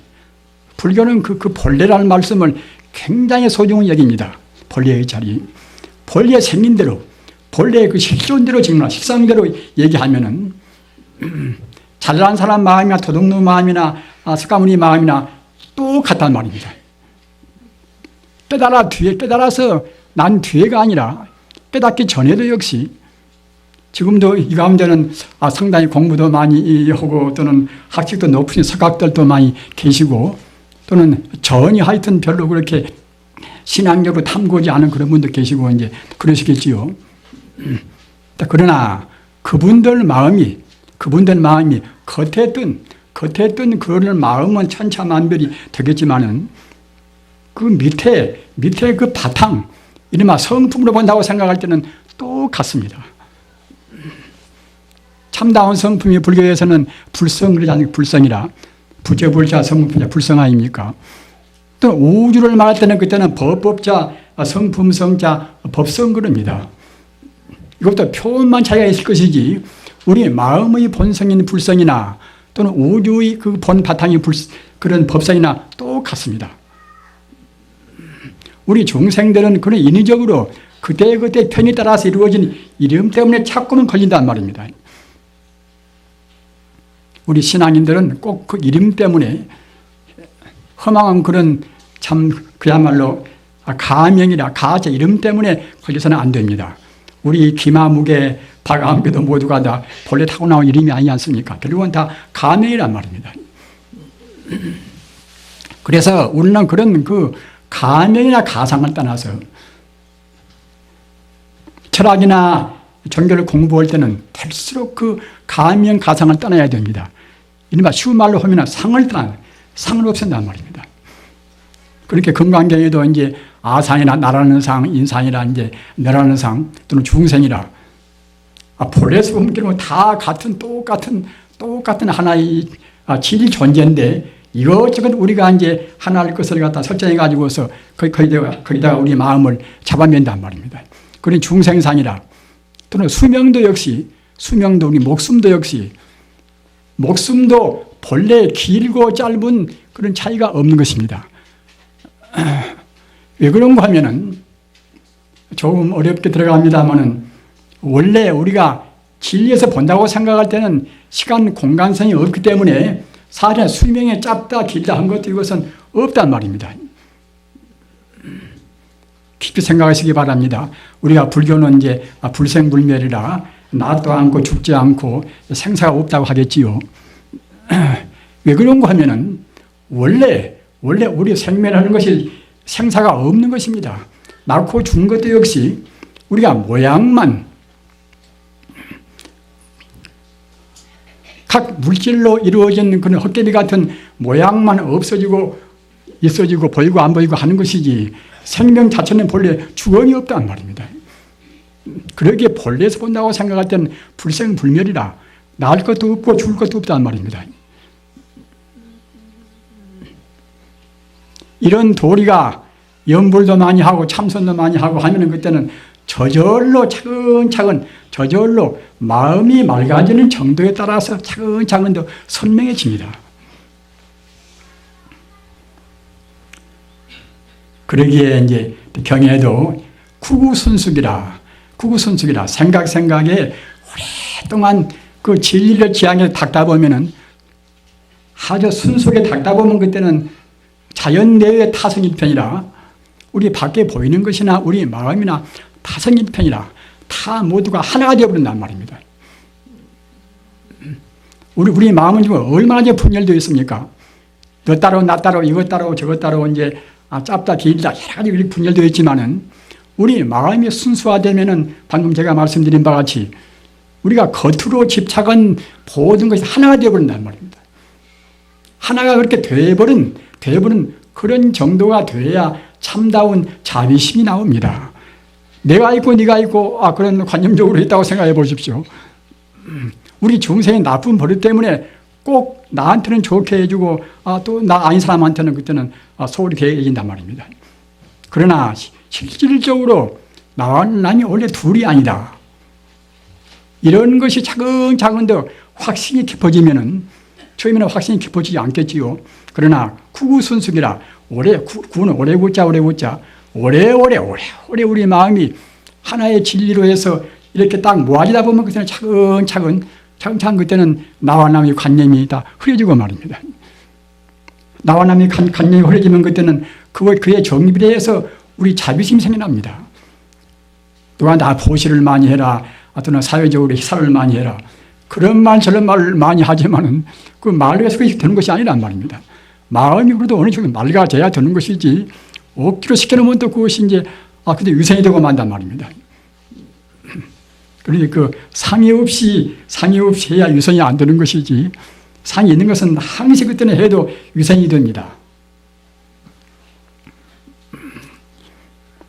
불교는 그 본래라는 말씀을 굉장히 소중히 여깁니다. 본래의 자리. 본래 생긴 대로, 본래 그 실존대로 지금 실상대로 얘기하면은 잘난 사람 마음이나 도둑놈 마음이나 스카무니 마음이나 똑같단 말입니다. 깨달아서 난 뒤에가 아니라 깨닫기 전에도 역시 지금도 이 가운데는 상당히 공부도 많이 하고 또는 학식도 높으신 석학들도 많이 계시고 또는 전혀 하여튼 별로 그렇게 신앙적으로 탐구하지 않은 그런 분도 계시고 이제 그러시겠지요. 그러나 그분들 마음이 겉에 뜬 그런 마음은 천차만별이 되겠지만은 그 밑에 그 바탕, 이른바 성품으로 본다고 생각할 때는 똑같습니다. 참다운 성품이 불교에서는 불성 그러지 않습니까? 불성이라. 부재불자 성품자 불성 아닙니까? 또 우주를 말할 때는 그때는 법법자 성품성자 법성 그럽니다. 이것도 표현만 차이가 있을 것이지 우리 마음의 본성인 불성이나 또는 우주의 그 본 바탕이 그런 법성이나 똑같습니다. 우리 중생들은 그런 인위적으로 그때그때 편에 따라서 이루어진 이름 때문에 자꾸만 걸린단 말입니다. 우리 신앙인들은 꼭 그 이름 때문에 허망한 그런 참 그야말로 가명이라 가짜 이름 때문에 걸려서는 안 됩니다. 우리 기마무게 박암계도 모두가 다 본래 타고나온 이름이 아니지 않습니까? 결국은 다 가명이란 말입니다. 그래서 우리는 그런 그 가명이나 가상을 떠나서 철학이나 종교를 공부할 때는 될수록 그 가명 가상을 떠나야 됩니다. 이른바 쉬운 말로 하면 상을 없앤단 말입니다. 그렇게 금강경에도 이제 아상이나 나라는 상, 인상이라 이제 너라는 상 또는 중생이라 본래에서 보면 다 똑같은 하나의 질 존재인데 이것저것 우리가 이제 하나의 것을 갖다 설정해 가지고서 거기다가 우리 마음을 잡아맨단 말입니다. 그런 중생상이라 또는 수명도 우리 목숨도 역시 목숨도 본래 길고 짧은 그런 차이가 없는 것입니다. 왜 그런가 하면은 조금 어렵게 들어갑니다만은 원래 우리가 진리에서 본다고 생각할 때는 시간 공간성이 없기 때문에 사실은 수명이 짧다 길다 한 것도 이것은 없단 말입니다. 깊이 생각하시기 바랍니다. 우리가 불교는 이제 불생불멸이라 나도 않고 죽지 않고 생사가 없다고 하겠지요. 왜 그런가 하면은 원래 우리 생명하는 것이 생사가 없는 것입니다. 낳고 죽은 것도 역시 우리가 모양만 각 물질로 이루어진 그런 헛개비 같은 모양만 없어지고 있어지고 보이고 안 보이고 하는 것이지 생명 자체는 본래 주권이 없단 말입니다. 그러기에 본래에서 본다고 생각할 때는 불생불멸이라 낳을 것도 없고 죽을 것도 없단 말입니다. 이런 도리가 염불도 많이 하고 참선도 많이 하고 하면은 그때는 저절로 차근차근 저절로 마음이 맑아지는 정도에 따라서 차근차근 더 선명해집니다. 그러기에 이제 경에도 구구순숙이라 생각에 오랫동안 그 진리를 지향해 닦다 보면은 아주 순숙에 닦다 보면 그때는 자연 내의 타성일편이라 우리 밖에 보이는 것이나 우리 마음이나 타성일편이라 다 모두가 하나가 되어버린단 말입니다. 우리 마음은 지금 얼마나 분열되어 있습니까? 너 따로 나 따로 이것 따로 저것 따로 이제 짧다 길다 여러 가지 분열되어 있지만은 우리 마음이 순수화되면은 방금 제가 말씀드린 바와 같이 우리가 겉으로 집착한 모든 것이 하나가 되어버린단 말입니다. 하나가 그렇게 되어버린 그런 정도가 돼야 참다운 자비심이 나옵니다. 내가 있고 네가 있고 그런 관념적으로 있다고 생각해 보십시오. 우리 중생의 나쁜 버릇 때문에 꼭 나한테는 좋게 해주고 또 나 아닌 사람한테는 그때는 소홀히 대해진단 말입니다. 그러나 실질적으로 나와 남이 원래 둘이 아니다. 이런 것이 차근차근 더 확신이 깊어지면은 처음에는 확신이 깊어지지 않겠지요. 그러나 구구순숙이라 구는 오래 굳자 오래 우리 마음이 하나의 진리로 해서 이렇게 딱 모아지다 보면 그때는 차근차근 그때는 나와 남의 관념이 다 흐려지고 말입니다. 나와 남의 관념이 흐려지면 그때는 그의 정립에 대해서 우리 자비심이 생겨납니다. 누가 나 보시를 많이 해라, 또는 사회적으로 희사를 많이 해라, 그런 말 저런 말을 많이 하지만은 그 말을 해서 그게 되는 것이 아니란 말입니다. 마음이 그래도 어느 정도 맑아져야 되는 것이지, 억지로 시켜놓으면 또 그것이 이제 근데 유생이 되고 만단 말입니다. 그러니 상의 없이 해야 유생이 안 되는 것이지, 상이 있는 것은 항시 그때는 해도 유생이 됩니다.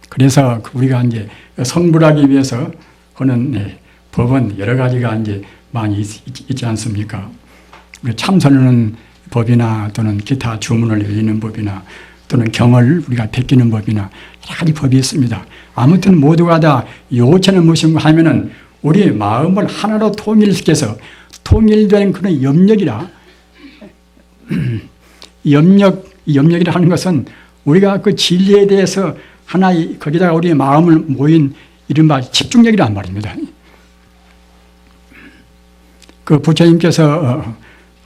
그래서 우리가 이제 성불하기 위해서 하는 법은 여러 가지가 이제 많이 있지 않습니까? 참선하는 법이나 또는 기타 주문을 외우는 법이나 또는 경을 우리가 베끼는 법이나 여러 가지 법이 있습니다. 아무튼 모두가 다 요체는 무엇인가 하면은 우리의 마음을 하나로 통일시켜서 통일된 그런 염력이라, 염력이라 하는 것은 우리가 그 진리에 대해서 하나의 거기다가 우리의 마음을 모인 이른바 집중력이란 말입니다. 그 부처님께서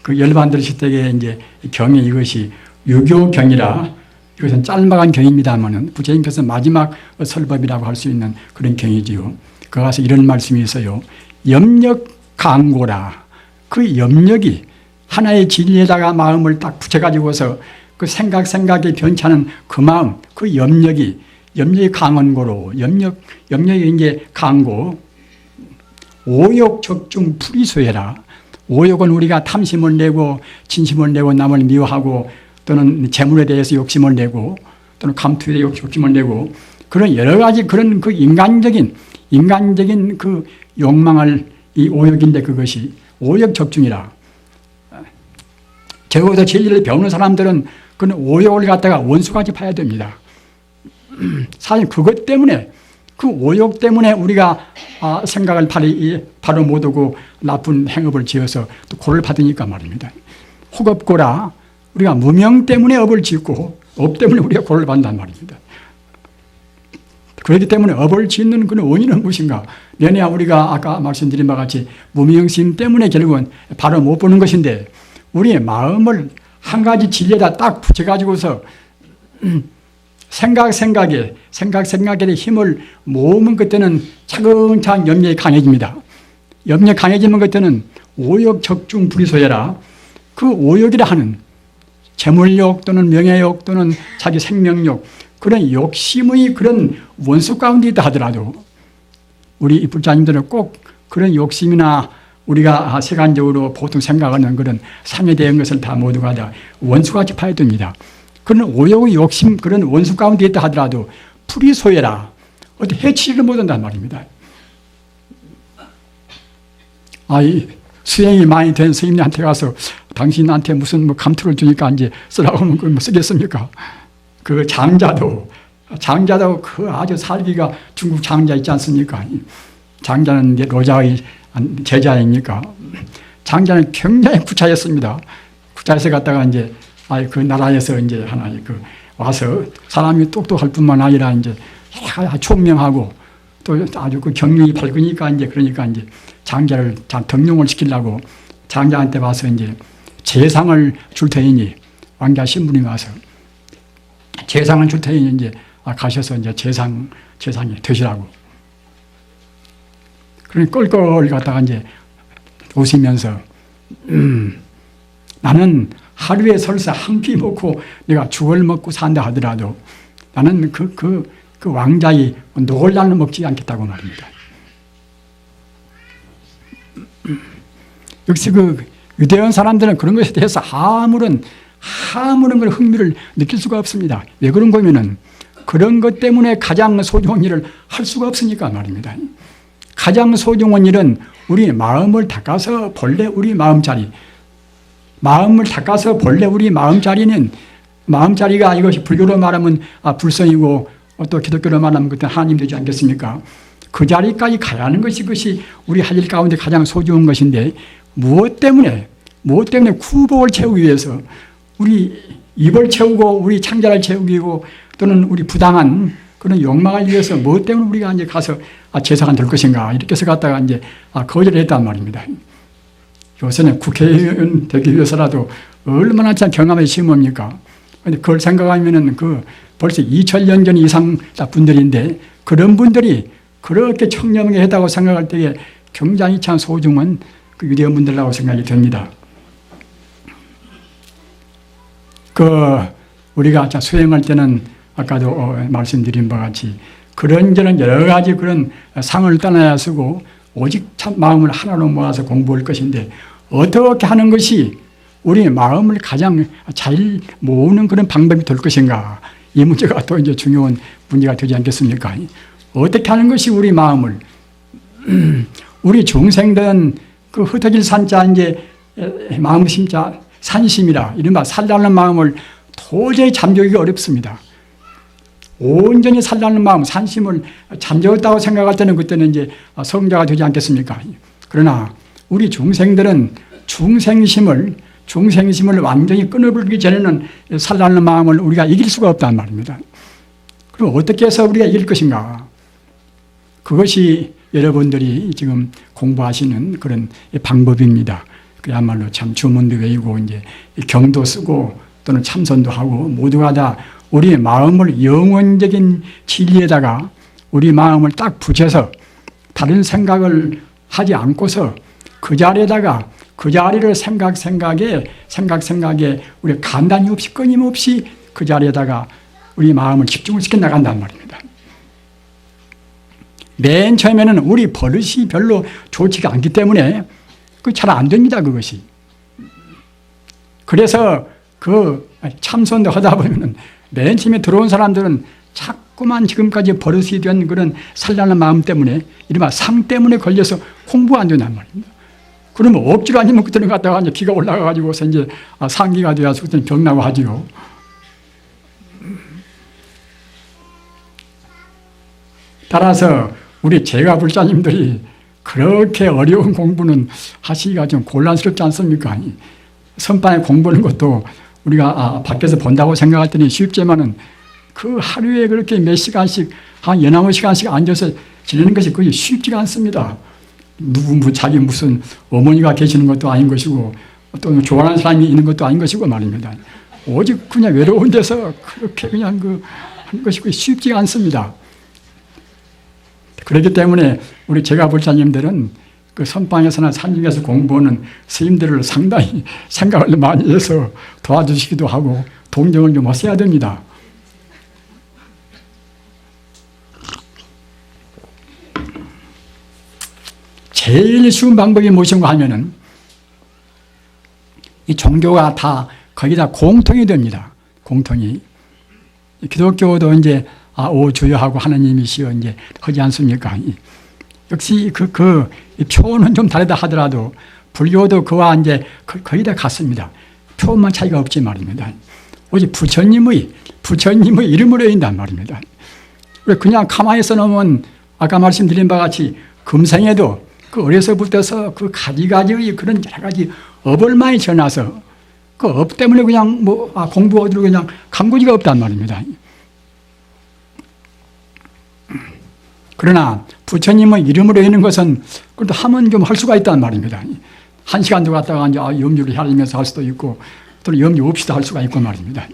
그 열반 들으실 때에 이제 경이 이것이 유교경이라, 이것은 짤막한 경입니다만은 부처님께서 마지막 설법이라고 할 수 있는 그런 경이지요. 그 가서 이런 말씀이 있어요. 염력 강고라. 그 염력이 하나의 진리에다가 마음을 딱 붙여가지고서 그 생각이 변치않은 그 마음, 그 염력이 강원고로, 염력이 이제 강고, 오욕 적중 풀이소해라. 오욕은 우리가 탐심을 내고 진심을 내고 남을 미워하고 또는 재물에 대해서 욕심을 내고 또는 감투에 대해 욕심을 내고 그런 여러 가지 그런 그 인간적인 그 욕망을 이 오욕인데 그것이 오욕 적중이라. 적어도 진리를 배우는 사람들은 그런 오욕을 갖다가 원수같이 봐야 됩니다. 사실 그것 때문에 그 오욕 때문에 우리가 생각을 바로 못하고 나쁜 행업을 지어서 또 고를 받으니까 말입니다. 혹업고라. 우리가 무명 때문에 업을 짓고 업 때문에 우리가 고를 받는단 말입니다. 그렇기 때문에 업을 짓는 그런 원인은 무엇인가? 내내야 우리가 아까 말씀드린 바와 같이 무명심 때문에 결국은 바로 못 보는 것인데, 우리의 마음을 한 가지 진리에다 딱 붙여가지고서 생각에 힘을 모으면 그때는 차근차근 염려가 강해집니다. 염려 강해지면 그때는 오욕 적중 불이소해라. 그 오욕이라 하는 재물욕 또는 명예욕 또는 자기 생명욕, 그런 욕심의 그런 원수 가운데 있다 하더라도 우리 불자님들은 꼭 그런 욕심이나 우리가 세간적으로 보통 생각하는 그런 상에 대한 것을 다 모두가 다 원수같이 봐야 됩니다. 그런 오욕의 욕심, 그런 원수 가운데 있다 하더라도 풀이소해라. 어디 해치지를 못한단 말입니다. 이 수행이 많이 된 스님한테 가서 당신한테 무슨 감투를 주니까 이제 쓰라고 하면 그걸 쓰겠습니까? 그 장자도 그 아주 살기가 중국 장자 있지 않습니까? 장자는 이제 로자의 제자이니까 장자는 굉장히 구차했습니다. 구차해서 갔다가 이제 그 나라에서 이제 하나 와서 사람이 똑똑할 뿐만 아니라 이제 총명하고 또 아주 그 경륜이 밝으니까 그러니까 이제 장자를 덕용을 시키려고 장자한테 와서 이제 재상을 줄 테니 왕자 신분이 와서 재상을 줄 테니 이제 가셔서 이제 재상이 되시라고. 그러니 껄껄 갔다가 이제 웃으면서 나는 하루에 설사 한 끼 먹고 내가 죽을 먹고 산다 하더라도 나는 그 왕자의 노골날로 먹지 않겠다고 말입니다. 역시 그 유대인 사람들은 그런 것에 대해서 아무런 그 흥미를 느낄 수가 없습니다. 왜 그런 거면은 그런 것 때문에 가장 소중한 일을 할 수가 없으니까 말입니다. 가장 소중한 일은 우리 마음을 닦아서 본래 우리 마음자리, 마음을 닦아서 본래 우리 마음자리는, 마음자리가 이것이 불교로 말하면 불성이고 또 기독교로 말하면 그때 하나님 되지 않겠습니까? 그 자리까지 가야 하는 것이 그것이 우리 할 일 가운데 가장 소중한 것인데, 무엇 때문에 쿠복을 채우기 위해서 우리 입을 채우고 우리 창자를 채우기고 또는 우리 부당한 그런 욕망을 위해서 뭐 때문에 우리가 이제 가서 제사가 될 것인가 이렇게 해서 갔다가 이제 거절을 했단 말입니다. 요새는 국회의원 되기 위해서라도 얼마나 참 경험이 심합니까? 근데 그걸 생각하면은 벌써 2000년 전 이상 분들인데 그런 분들이 그렇게 청렴하게 했다고 생각할 때에 굉장히 참 소중한 그 유대인 분들이라고 생각이 됩니다. 우리가 수행할 때는 아까도 말씀드린 바와 같이 그런저런 여러 가지 그런 상을 떠나야 쓰고 오직 참 마음을 하나로 모아서 공부할 것인데 어떻게 하는 것이 우리의 마음을 가장 잘 모으는 그런 방법이 될 것인가? 이 문제가 또 이제 중요한 문제가 되지 않겠습니까? 어떻게 하는 것이 우리 마음을 우리 중생들은 그 흩어질 산자 이제 마음 심자 산심이라 이른바 살라는 마음을 도저히 잠재우기 어렵습니다. 온전히 살라는 마음 산심을 잠재웠다고 생각할 때는 그때는 이제 성자가 되지 않겠습니까? 그러나 우리 중생들은 중생심을 완전히 끊어버리기 전에는 살라는 마음을 우리가 이길 수가 없단 말입니다. 그럼 어떻게 해서 우리가 이길 것인가? 그것이 여러분들이 지금 공부하시는 그런 방법입니다. 그야말로 참 주문도 외우고 이제 경도 쓰고 또는 참선도 하고 모두가 다 우리의 마음을 영원적인 진리에다가 우리 마음을 딱 붙여서 다른 생각을 하지 않고서 그 자리에다가 그 자리를 생각에 우리 간단히 없이 끊임없이 그 자리에다가 우리 마음을 집중을 시켜 나간단 말입니다. 맨 처음에는 우리 버릇이 별로 좋지가 않기 때문에 잘 안 됩니다, 그것이. 그래서 참선도 하다 보면은 맨 처음에 들어온 사람들은 자꾸만 지금까지 버릇이 된 그런 살라는 마음 때문에 이른바 상 때문에 걸려서 공부가 안 된단 말입니다. 그러면 억지로 아니면 그때는 갔다가 이제 기가 올라가가지고서 이제 상기가 되어서 그때는 병나고 하지요. 따라서 우리 제가불자님들이 그렇게 어려운 공부는 하시기가 좀 곤란스럽지 않습니까? 선방에 공부하는 것도 우리가 밖에서 본다고 생각할 때는 쉽지만은 그 하루에 그렇게 몇 시간씩 한 14시간씩 앉아서 지내는 것이 거의 쉽지가 않습니다. 자기 무슨 어머니가 계시는 것도 아닌 것이고 또 좋아하는 사람이 있는 것도 아닌 것이고 말입니다. 오직 그냥 외로운 데서 그렇게 그냥 하는 것이 쉽지가 않습니다. 그렇기 때문에 우리 제가불자님들은 그 선방에서나 산중에서 공부하는 스님들을 상당히 생각을 많이 해서 도와주시기도 하고 동정을 좀 하셔야 됩니다. 제일 쉬운 방법이 무엇인가 하면은 이 종교가 다 거의 다 공통이 됩니다. 공통이. 기독교도 이제 오 주여하고 하나님이시여 이제 하지 않습니까? 역시 그 표현은 좀 다르다 하더라도 불교도 그와 이제 거의 다 같습니다. 표현만 차이가 없지 말입니다. 오직 부처님의 이름을 외운단 말입니다. 그냥 가만히 써놓으면 아까 말씀드린 바와 같이 금생에도 그 어려서부터서 그 가지가지의 그런 여러 가지 업을 많이 전해서 그 업 때문에 그냥 공부 어디로 그냥 간구지가 없단 말입니다. 그러나 부처님의 이름으로 있는 것은 그래도 하면 좀 할 수가 있단 말입니다. 한 시간도 갔다가 이제 염주를 하면서 할 수도 있고 또는 염주 없이도 할 수가 있고 말입니다.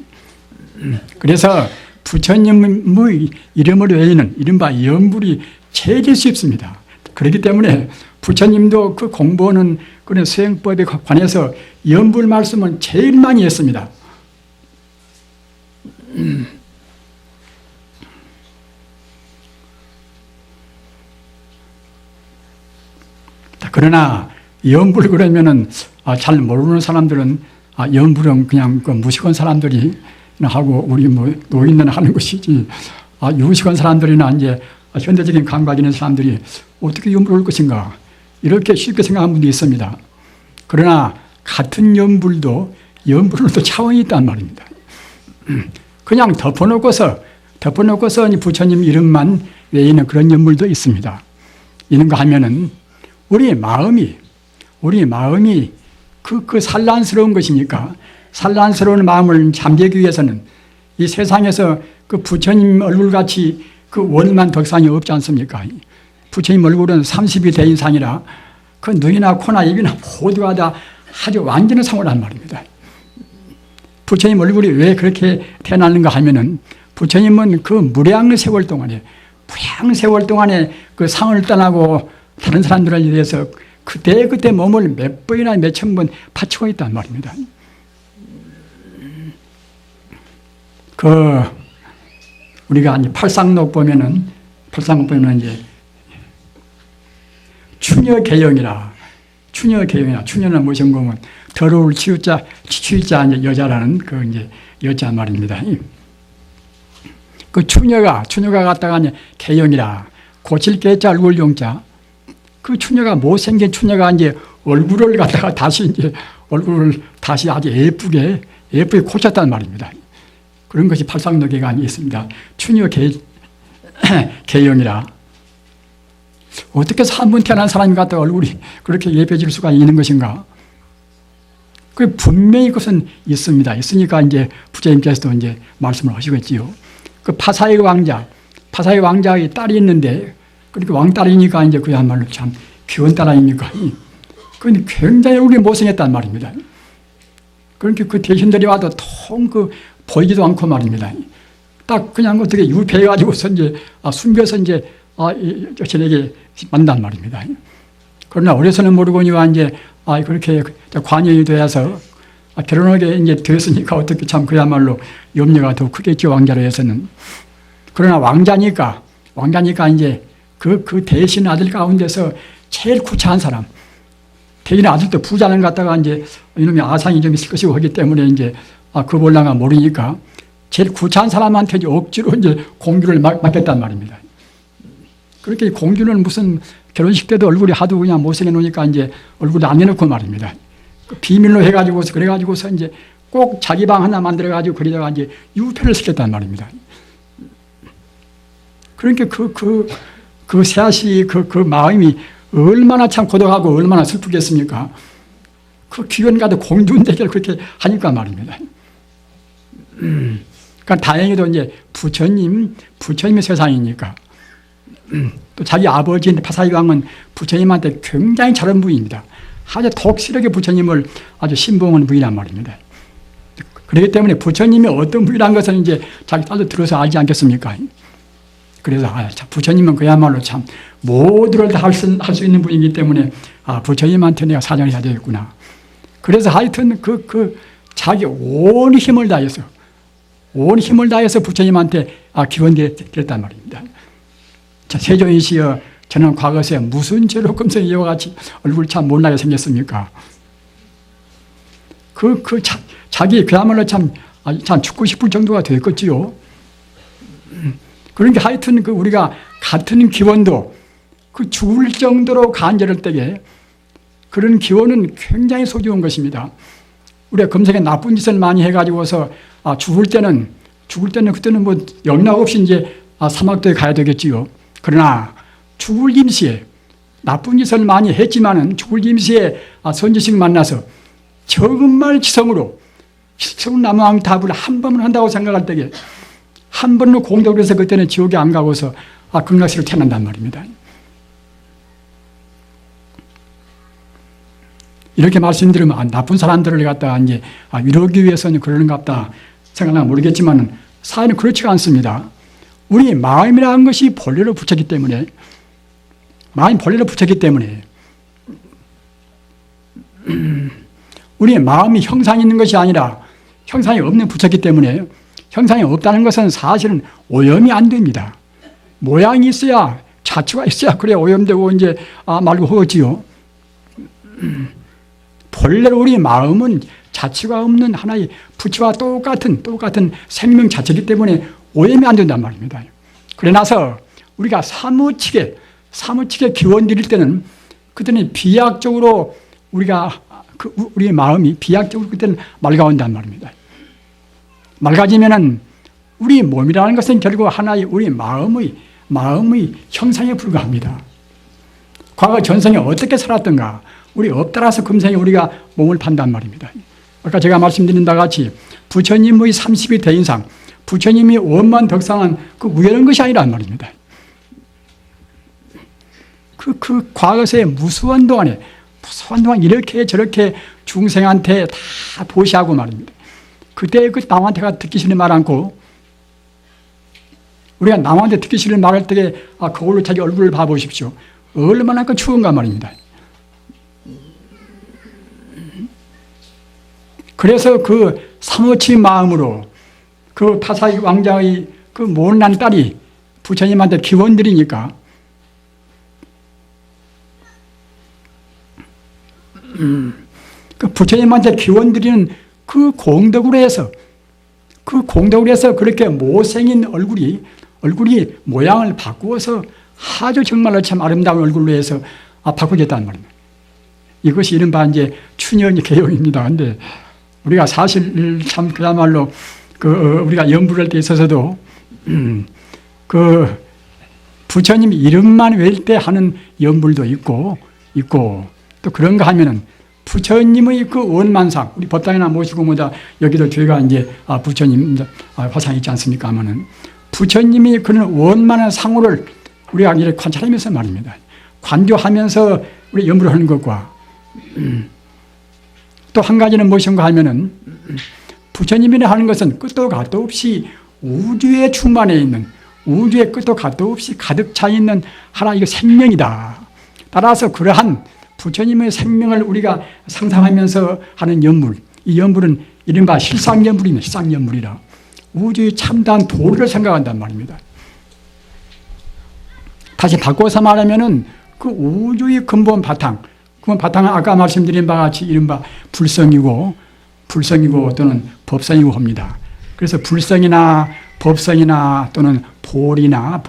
그래서 부처님의 이름으로 외우는 이른바 염불이 제일 쉽습니다. 그렇기 때문에 부처님도 그 공부하는 그런 수행법에 관해서 염불 말씀을 제일 많이 했습니다. 그러나 염불 그러면은 잘 모르는 사람들은 염불은 그냥 그 무식한 사람들이 하고 우리 노인은 하는 것이지 유식한 사람들이나 이제 현대적인 감각 있는 사람들이 어떻게 염불을 할 것인가 이렇게 쉽게 생각하는 분도 있습니다. 그러나 같은 염불도 염불로도 차원이 있단 말입니다. 그냥 덮어놓고서 부처님 이름만 외우는 그런 염불도 있습니다. 이런가 하면은 우리 마음이 그 산란스러운 것이니까 산란스러운 마음을 잠재기 위해서는 이 세상에서 그 부처님 얼굴같이 그 원만 덕상이 없지 않습니까? 부처님 얼굴은 30이 된 이상이라 그 눈이나 코나 입이나 모두가 다 아주 완전한 상호란 말입니다. 부처님 얼굴이 왜 그렇게 태어났는가 하면은 부처님은 그 무량 세월 동안에 그 상을 떠나고 다른 사람들에 대해서 그때 몸을 몇 번이나 몇 천 번 바치고 있단 말입니다. 우리가 이제 팔상록 보면은 이제 추녀는 무슨 거면 더러울 치유자 이제 여자라는 그 이제 여자 말입니다. 그 추녀가 갖다가 이제 개영이라 고칠 개자 얼굴 용자 그 추녀가 못생긴 추녀가 이제 얼굴을 갖다가 다시 아주 예쁘게 고쳤단 말입니다. 그런 것이 팔상록에 있습니다. 추녀 개영이라 어떻게 해서 한 번 태어난 사람이 갖다가 얼굴이 그렇게 예뻐질 수가 있는 것인가? 그 분명히 그것은 있습니다. 있으니까 이제 부처님께서도 이제 말씀을 하시겠지요. 그 파사의 왕자의 딸이 있는데, 그러니까 왕딸이니까 이제 그야말로 참 귀여운 딸 아닙니까? 그런데 굉장히 얼굴이 못생겼단 말입니다. 그러니까 그 대신들이 와도 보이지도 않고 말입니다. 딱 그냥 어떻게 유폐해가지고서 이제 숨겨서 이제 저에게 만난 말입니다. 그러나 어려서는 모르거니와 이제 그렇게 관여이 되어서 결혼하게 이제 되었으니까 어떻게 참 그야말로 염려가 더 크겠죠, 왕자로 해서는. 그러나 왕자니까 이제 그 대신 아들 가운데서 제일 구차한 사람, 대신 아들도 부자는 갖다가 이제 이놈이 아상이 좀 있을 것이고 하기 때문에 이제 그 볼랑아 모르니까 제일 구차한 사람한테 이제 억지로 이제 공주를 맡겼단 말입니다. 그렇게 공주는 무슨 결혼식 때도 얼굴이 하도 그냥 못생겨 놓으니까 이제 얼굴을 안 내놓고 말입니다. 비밀로 그래가지고서 이제 꼭 자기 방 하나 만들어가지고 거기다가 이제 유폐를 시켰단 말입니다. 그러니까 그 새아씨 그 마음이 얼마나 참 고독하고 얼마나 슬프겠습니까? 그 귀원가도 공주인데 그렇게 하니까 말입니다. 그러니까 다행히도 이제 부처님의 세상이니까 또 자기 아버지인 파사이 왕은 부처님한테 굉장히 잘한 분입니다. 아주 독실하게 부처님을 아주 신봉한 분이란 말입니다. 그렇기 때문에 부처님이 어떤 분이라는 것은 이제 자기 딸도 들어서 알지 않겠습니까? 그래서 부처님은 그야말로 참 모두를 다 할 수 있는 분이기 때문에 부처님한테 내가 사정을 해야 되겠구나. 그래서 하여튼 자기 온 힘을 다해서 부처님한테 기원됐단 말입니다. 자, 세존이시여, 저는 과거에 무슨 죄로 금생 이와 같이 얼굴 참 못나게 생겼습니까? 자기 그야말로 참 죽고 싶을 정도가 됐겠지요. 그러니까 하여튼 우리가 같은 기원도 죽을 정도로 간절할 때에 그런 기원은 굉장히 소중한 것입니다. 우리가 금생에 나쁜 짓을 많이 해가지고서 죽을 때는 그때는 뭐 영락 없이 이제 사막도에 가야 되겠지요. 그러나 죽을 임시에 나쁜 짓을 많이 했지만은 죽을 임시에 선지식 만나서 정말 지성으로 나무왕답을 한 번은 한다고 생각할 때에 한 번로 공덕을 해서 그때는 지옥에 안 가고서 극락시로 태어난단 말입니다. 이렇게 말씀드리면 나쁜 사람들을 갖다가 이제 위로하기 위해서는 그러는가 보다 생각하면 모르겠지만 사회는 그렇지가 않습니다. 우리 마음이라는 것이 본래로 붙였기 때문에 우리의 마음이 형상이 있는 것이 아니라 형상이 없는 붙였기 때문에 형상이 없다는 것은 사실은 오염이 안 됩니다. 모양이 있어야 자취가 있어야 그래 오염되고 이제 말고 허지요. 본래로 우리 마음은 자취가 없는 하나의 부처와 똑같은 생명 자체이기 때문에 오염이 안 된단 말입니다. 그래 나서 우리가 사무치게 기원 드릴 때는 그때는 비약적으로 우리의 마음이 비약적으로 그때는 맑아온단 말입니다. 맑아지면은 우리 몸이라는 것은 결국 하나의 우리 마음의 형상에 불과합니다. 과거 전생에 어떻게 살았던가 우리 업 따라서 금생에 우리가 몸을 판단 말입니다. 아까 제가 말씀드린 바 같이 부처님의 30이 대인상 부처님이 원만 덕상한 그 우연한 것이 아니란 말입니다. 그 과거의 무수한 동안 이렇게 저렇게 중생한테 다 보시하고 말입니다. 그때 그 남한테가 듣기 싫은 말 않고, 우리가 남한테 듣기 싫은 말할 때 거울로 자기 얼굴을 봐보십시오. 얼마나 그 추운가 말입니다. 그래서 그 사무치 마음으로 그 타사의 왕자의 그 못난 딸이 부처님한테 기원드리니까 그 부처님한테 기원드리는 그 공덕으로 해서 그렇게 못생긴 얼굴이 모양을 바꾸어서 아주 정말로 참 아름다운 얼굴로 해서 바꾸겠다는 말입니다. 이것이 이른바 이제 춘연 개용입니다. 근데 우리가 사실 참 그야말로 우리가 연불할 때 있어서도 그 부처님 이름만 외울 때 하는 연불도 있고 또 그런가 하면은 부처님의 그 원만상, 우리 법당이나 모시고 뭐다 여기도 교회가 이제 부처님 화상 있지 않습니까? 하면은 부처님이 그런 원만한 상호를 우리가 이렇게 관찰하면서 말입니다. 관조하면서 우리 연불을 하는 것과 또 한 가지는 무엇인가 하면은 부처님이 하는 것은 끝도 갓도 없이 우주에 충만해 있는, 우주의 끝도 갓도 없이 가득 차 있는 하나 이거 생명이다. 따라서 그러한 부처님의 생명을 우리가 상상하면서 하는 연불, 이 연불은 이른바 실상연불입니다. 실상연불이라 우주의 참다한 도리를 생각한단 말입니다. 다시 바꿔서 말하면은 그 우주의 근본 바탕, 그 바탕은 아까 말씀드린 바와 같이 이른바 불성이고 또는 법성이고 합니다. 그래서 불성이나 법성이나 또는 볼이나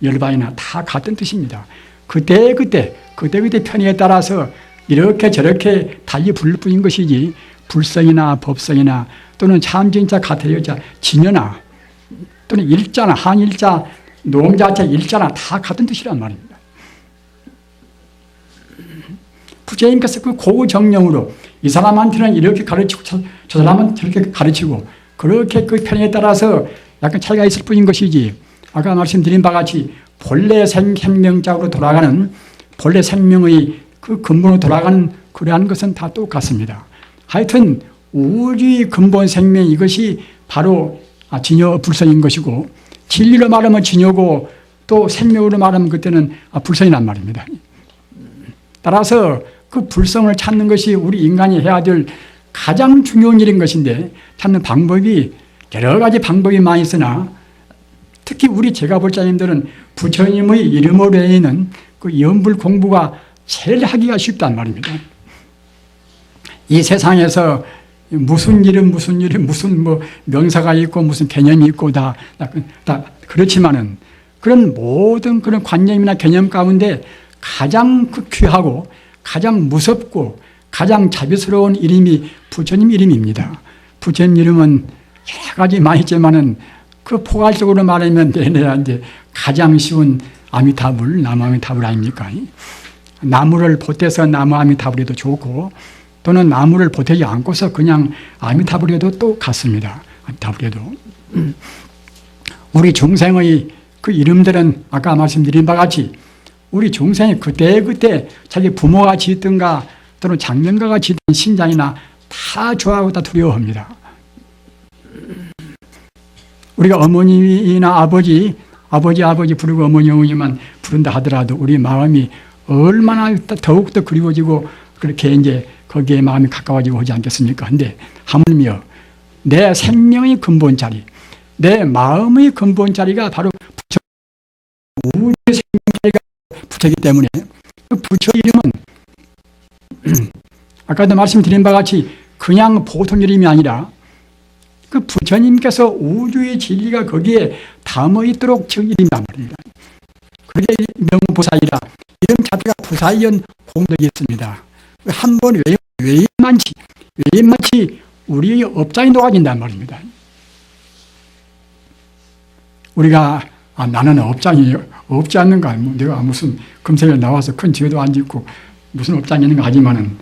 열반이나 다 같은 뜻입니다. 그때 편의에 따라서 이렇게 저렇게 달리 부를 뿐인 것이지 불성이나 법성이나 또는 참진자 가태여자 진여나 또는 일자나 한일자 노음자체 일자나 다 같은 뜻이란 말입니다. 부처님께서 그 고정령으로 이 사람한테는 이렇게 가르치고 저 사람은 저렇게 가르치고 그렇게 그 편에 따라서 약간 차이가 있을 뿐인 것이지 아까 말씀드린 바와 같이 본래 생명작으로 돌아가는 본래 생명의 그 근본으로 돌아가는 그러한 것은 다 똑같습니다. 하여튼 우주의 근본 생명 이것이 바로 진여 불성인 것이고 진리로 말하면 진여고 또 생명으로 말하면 그때는 불성이란 말입니다. 따라서 그 불성을 찾는 것이 우리 인간이 해야 될 가장 중요한 일인 것인데 찾는 방법이 여러 가지 방법이 많이 있으나 특히 우리 제가볼자님들은 부처님의 이름으로 있는 그 연불 공부가 제일 하기가 쉽단 말입니다. 이 세상에서 무슨 뭐 명사가 있고 무슨 개념이 있고 다 그렇지만은 그런 모든 그런 관념이나 개념 가운데 가장 귀하고 가장 무섭고 가장 자비스러운 이름이 부처님 이름입니다. 부처님 이름은 여러 가지 많이 있지만은 그 포괄적으로 말하면 이제 가장 쉬운 아미타불, 나무 아미타불 아닙니까? 나무를 보태서 나무 아미타불해도 좋고 또는 나무를 보태지 않고서 그냥 아미타불해도 또 같습니다. 아미타불해도 우리 중생의 그 이름들은 아까 말씀드린 바와 같이 우리 중생이 그때 자기 부모가 짓든가 또는 장년가가 짓든 신장이나 다 좋아하고 다 두려워합니다. 우리가 어머니나 아버지 부르고 어머니만 부른다 하더라도 우리 마음이 얼마나 더욱더 그리워지고 그렇게 이제 거기에 마음이 가까워지고 하지 않겠습니까? 근데 하물며 내 생명의 근본 자리, 내 마음의 근본 자리가 바로 부처, 우주의 생명 자리가 부처이기 때문에 그 부처 이름은 아까도 말씀드린 바와 같이 그냥 보통 이름이 아니라 그 부처님께서 우주의 진리가 거기에 담아 있도록 지은 이름이란 말입니다. 그게 명부사이라 이름 자체가 부사이연 공덕이 있습니다. 한 번 외인만치 우리의 업장이 녹아진단 말입니다. 우리가 나는 업장이 없지 않는가, 내가 무슨 금세에 나와서 큰 죄도 안 짓고 무슨 업장이 있는가 하지만은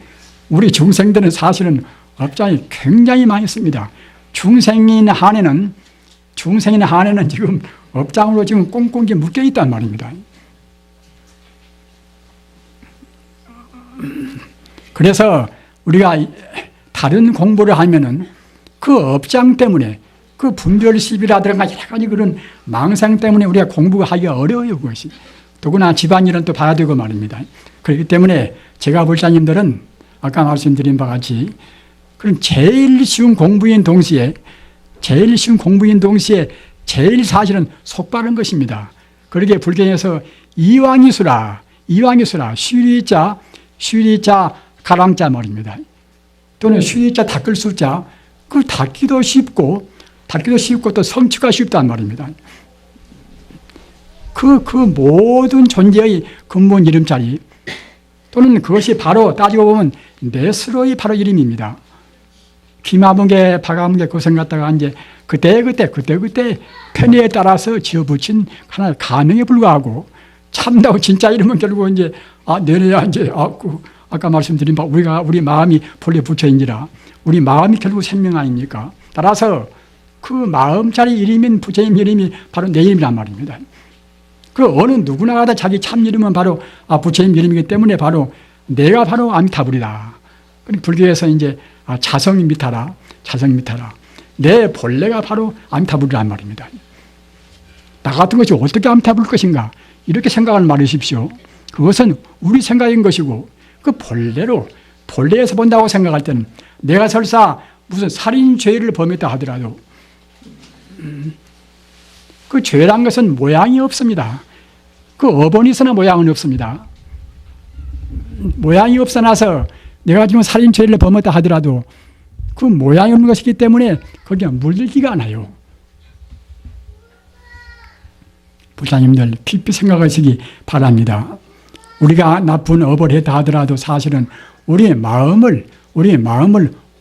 우리 중생들은 사실은 업장이 굉장히 많이 있습니다. 중생인 한에는 중생의 한에는 지금 업장으로 지금 꽁꽁 묶여 있단 말입니다. 그래서 우리가 다른 공부를 하면은 그 업장 때문에 그 분별시비라든가 여러 가지 그런 망상 때문에 우리가 공부하기가 어려워요, 그것이. 더구나 집안일은 또 봐야 되고 말입니다. 그렇기 때문에 제가 불자님들은 아까 말씀드린 바와 같이 그런 제일 쉬운 공부인 동시에 제일 사실은 속바른 것입니다. 그러게 불경에서 이왕이수라 쉬리자 가랑자 말입니다. 또는 쉬리자 닦을 수자 그 닦기도 쉽고 또 성취가 쉽단 말입니다. 그 모든 존재의 근본 이름자리 또는 그것이 바로 따지고 보면 내 스스로의 바로 이름입니다. 기마문계, 바가문계 고생 갖다가 이제 그때 편의에 따라서 지어붙인 하나의 가명에 불과하고 참다고 진짜 이름은 결국 이제 내려야 이제 아까 말씀드린 바 우리 마음이 본래 부처인지라 우리 마음이 결국 생명 아닙니까? 따라서 그 마음자리 이름인 부처님 이름이 바로 내 이름이란 말입니다. 그 어느 누구나 다 자기 참 이름은 바로 부처님 이름이기 때문에 바로 내가 바로 아미타불이다. 불교에서 이제 자성이 미타라. 내 본래가 바로 아미타불이란 말입니다. 나 같은 것이 어떻게 아미타불일 것인가? 이렇게 생각을 말하십시오. 그것은 우리 생각인 것이고 그 본래에서 본다고 생각할 때는 내가 설사 무슨 살인죄를 범했다 하더라도 그 죄란 것은 모양이 없습니다. 그 어본이 있으나 모양은 없습니다. 모양이 없어나서 내가 지금 살인죄를 범했다 하더라도 그 모양이 없는 것이기 때문에 거기에 물들기가 않아요. 부자님들 깊이 생각하시기 바랍니다. 우리가 나쁜 업을 했다 하더라도 사실은 우리의 마음을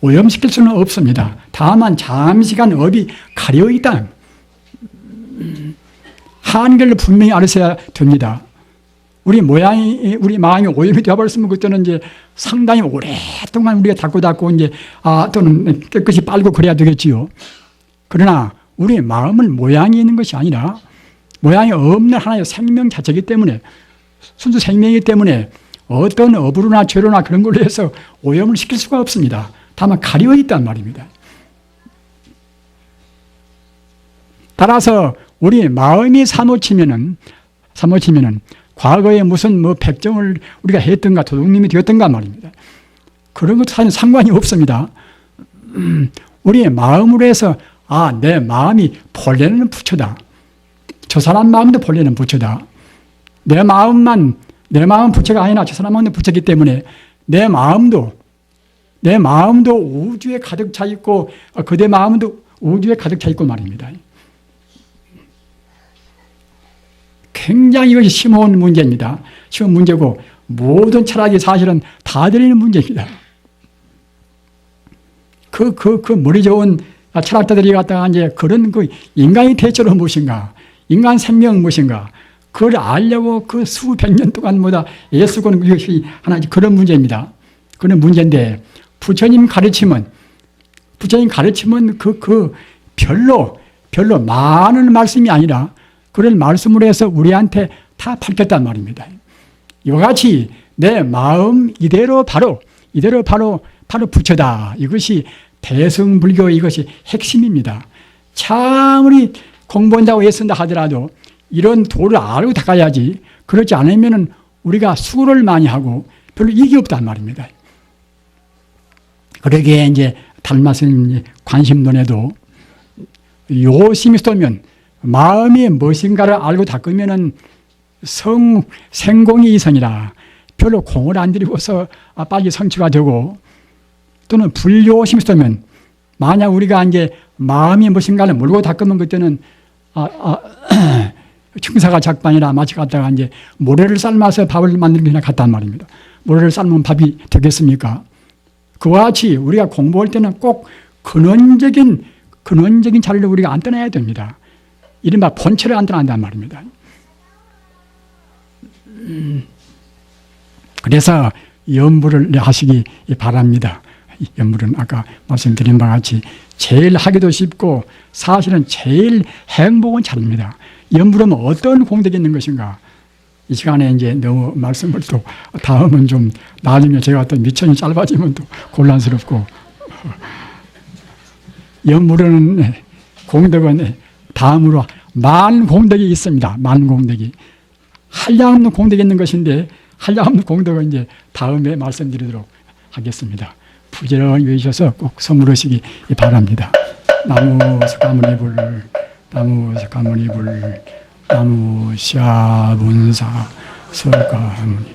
오염시킬 수는 없습니다. 다만 잠시간 업이 가려있다. 한계를 분명히 알으셔야 됩니다. 우리 마음이 오염이 되어버렸으면 그때는 이제 상당히 오랫동안 우리가 닦고 이제 또는 깨끗이 빨고 그래야 되겠지요. 그러나 우리 마음은 모양이 있는 것이 아니라 모양이 없는 하나의 생명 자체이기 때문에 순수 생명이기 때문에 어떤 업으로나 죄로나 그런 걸로 해서 오염을 시킬 수가 없습니다. 다만 가려 있단 말입니다. 따라서 우리 마음이 사무치면은 과거에 무슨 백정을 우리가 했던가 도둑님이 되었던가 말입니다. 그런 것도 사실 상관이 없습니다. 우리의 마음으로 해서 내 마음이 본래는 부처다. 저 사람 마음도 본래는 부처다. 내 마음은 부처가 아니라 저 사람 마음은 부처이기 때문에 내 마음도 우주에 가득 차 있고 그대 마음도 우주에 가득 차 있고 말입니다. 굉장히 이것이 심오한 문제입니다. 심오한 문제고 모든 철학이 사실은 다 드리는 문제입니다. 그 머리 좋은 철학자들이 갖다가 이제 그런 인간의 대체로 무엇인가, 인간 생명은 무엇인가, 그걸 알려고 그 수백 년 동안 애쓰고는 것이 하나 그런 문제입니다. 그런 문제인데 부처님 가르침은 별로 많은 말씀이 아니라 그런 말씀으로 해서 우리한테 다 밝혔단 말입니다. 이와 같이 내 마음 이대로 바로 부처다. 이것이 대승불교 이것이 핵심입니다. 참으리 공부한다고 애쓴다 하더라도 이런 도를 알고 닦아야지. 그렇지 않으면 우리가 수고를 많이 하고 별로 이익이 없단 말입니다. 그러기에 이제 달마스님 관심론에도 요심히 쏘면 마음이 무엇인가를 알고 닦으면은 생공이 이성이라 별로 공을 안 들이고서 빨리 성취가 되고 또는 불요심이 쏘면 만약 우리가 이제 마음이 무엇인가를 모르고 닦으면 그때는 청사가 작반이라 마치 갖다가 이제 모래를 삶아서 밥을 만드는 게 같단 말입니다. 모래를 삶으면 밥이 되겠습니까? 그와 같이 우리가 공부할 때는 꼭 근원적인 자리를 우리가 안 떠나야 됩니다. 이른바 본체를 안 떠난단 말입니다. 그래서 염불을 하시기 바랍니다. 염불은 아까 말씀드린 바와 같이 제일 하기도 쉽고 사실은 제일 행복은 차례입니다. 염불하면 어떤 공덕이 있는 것인가? 이 시간에 이제 너무 말씀을 또 다음은 좀 나중에 제가 또 미천이 짧아지면 또 곤란스럽고 염불하는 공덕은 다음으로 만 공덕이 있습니다. 만 공덕이 한량없는 공덕이 있는 것인데 한량없는 공덕은 이제 다음에 말씀드리도록 하겠습니다. 부지런히 외우셔서 꼭 선물하시기 바랍니다. 나무 석가모니불, 나무 석가모니불, 나무 샤문사 석가모니.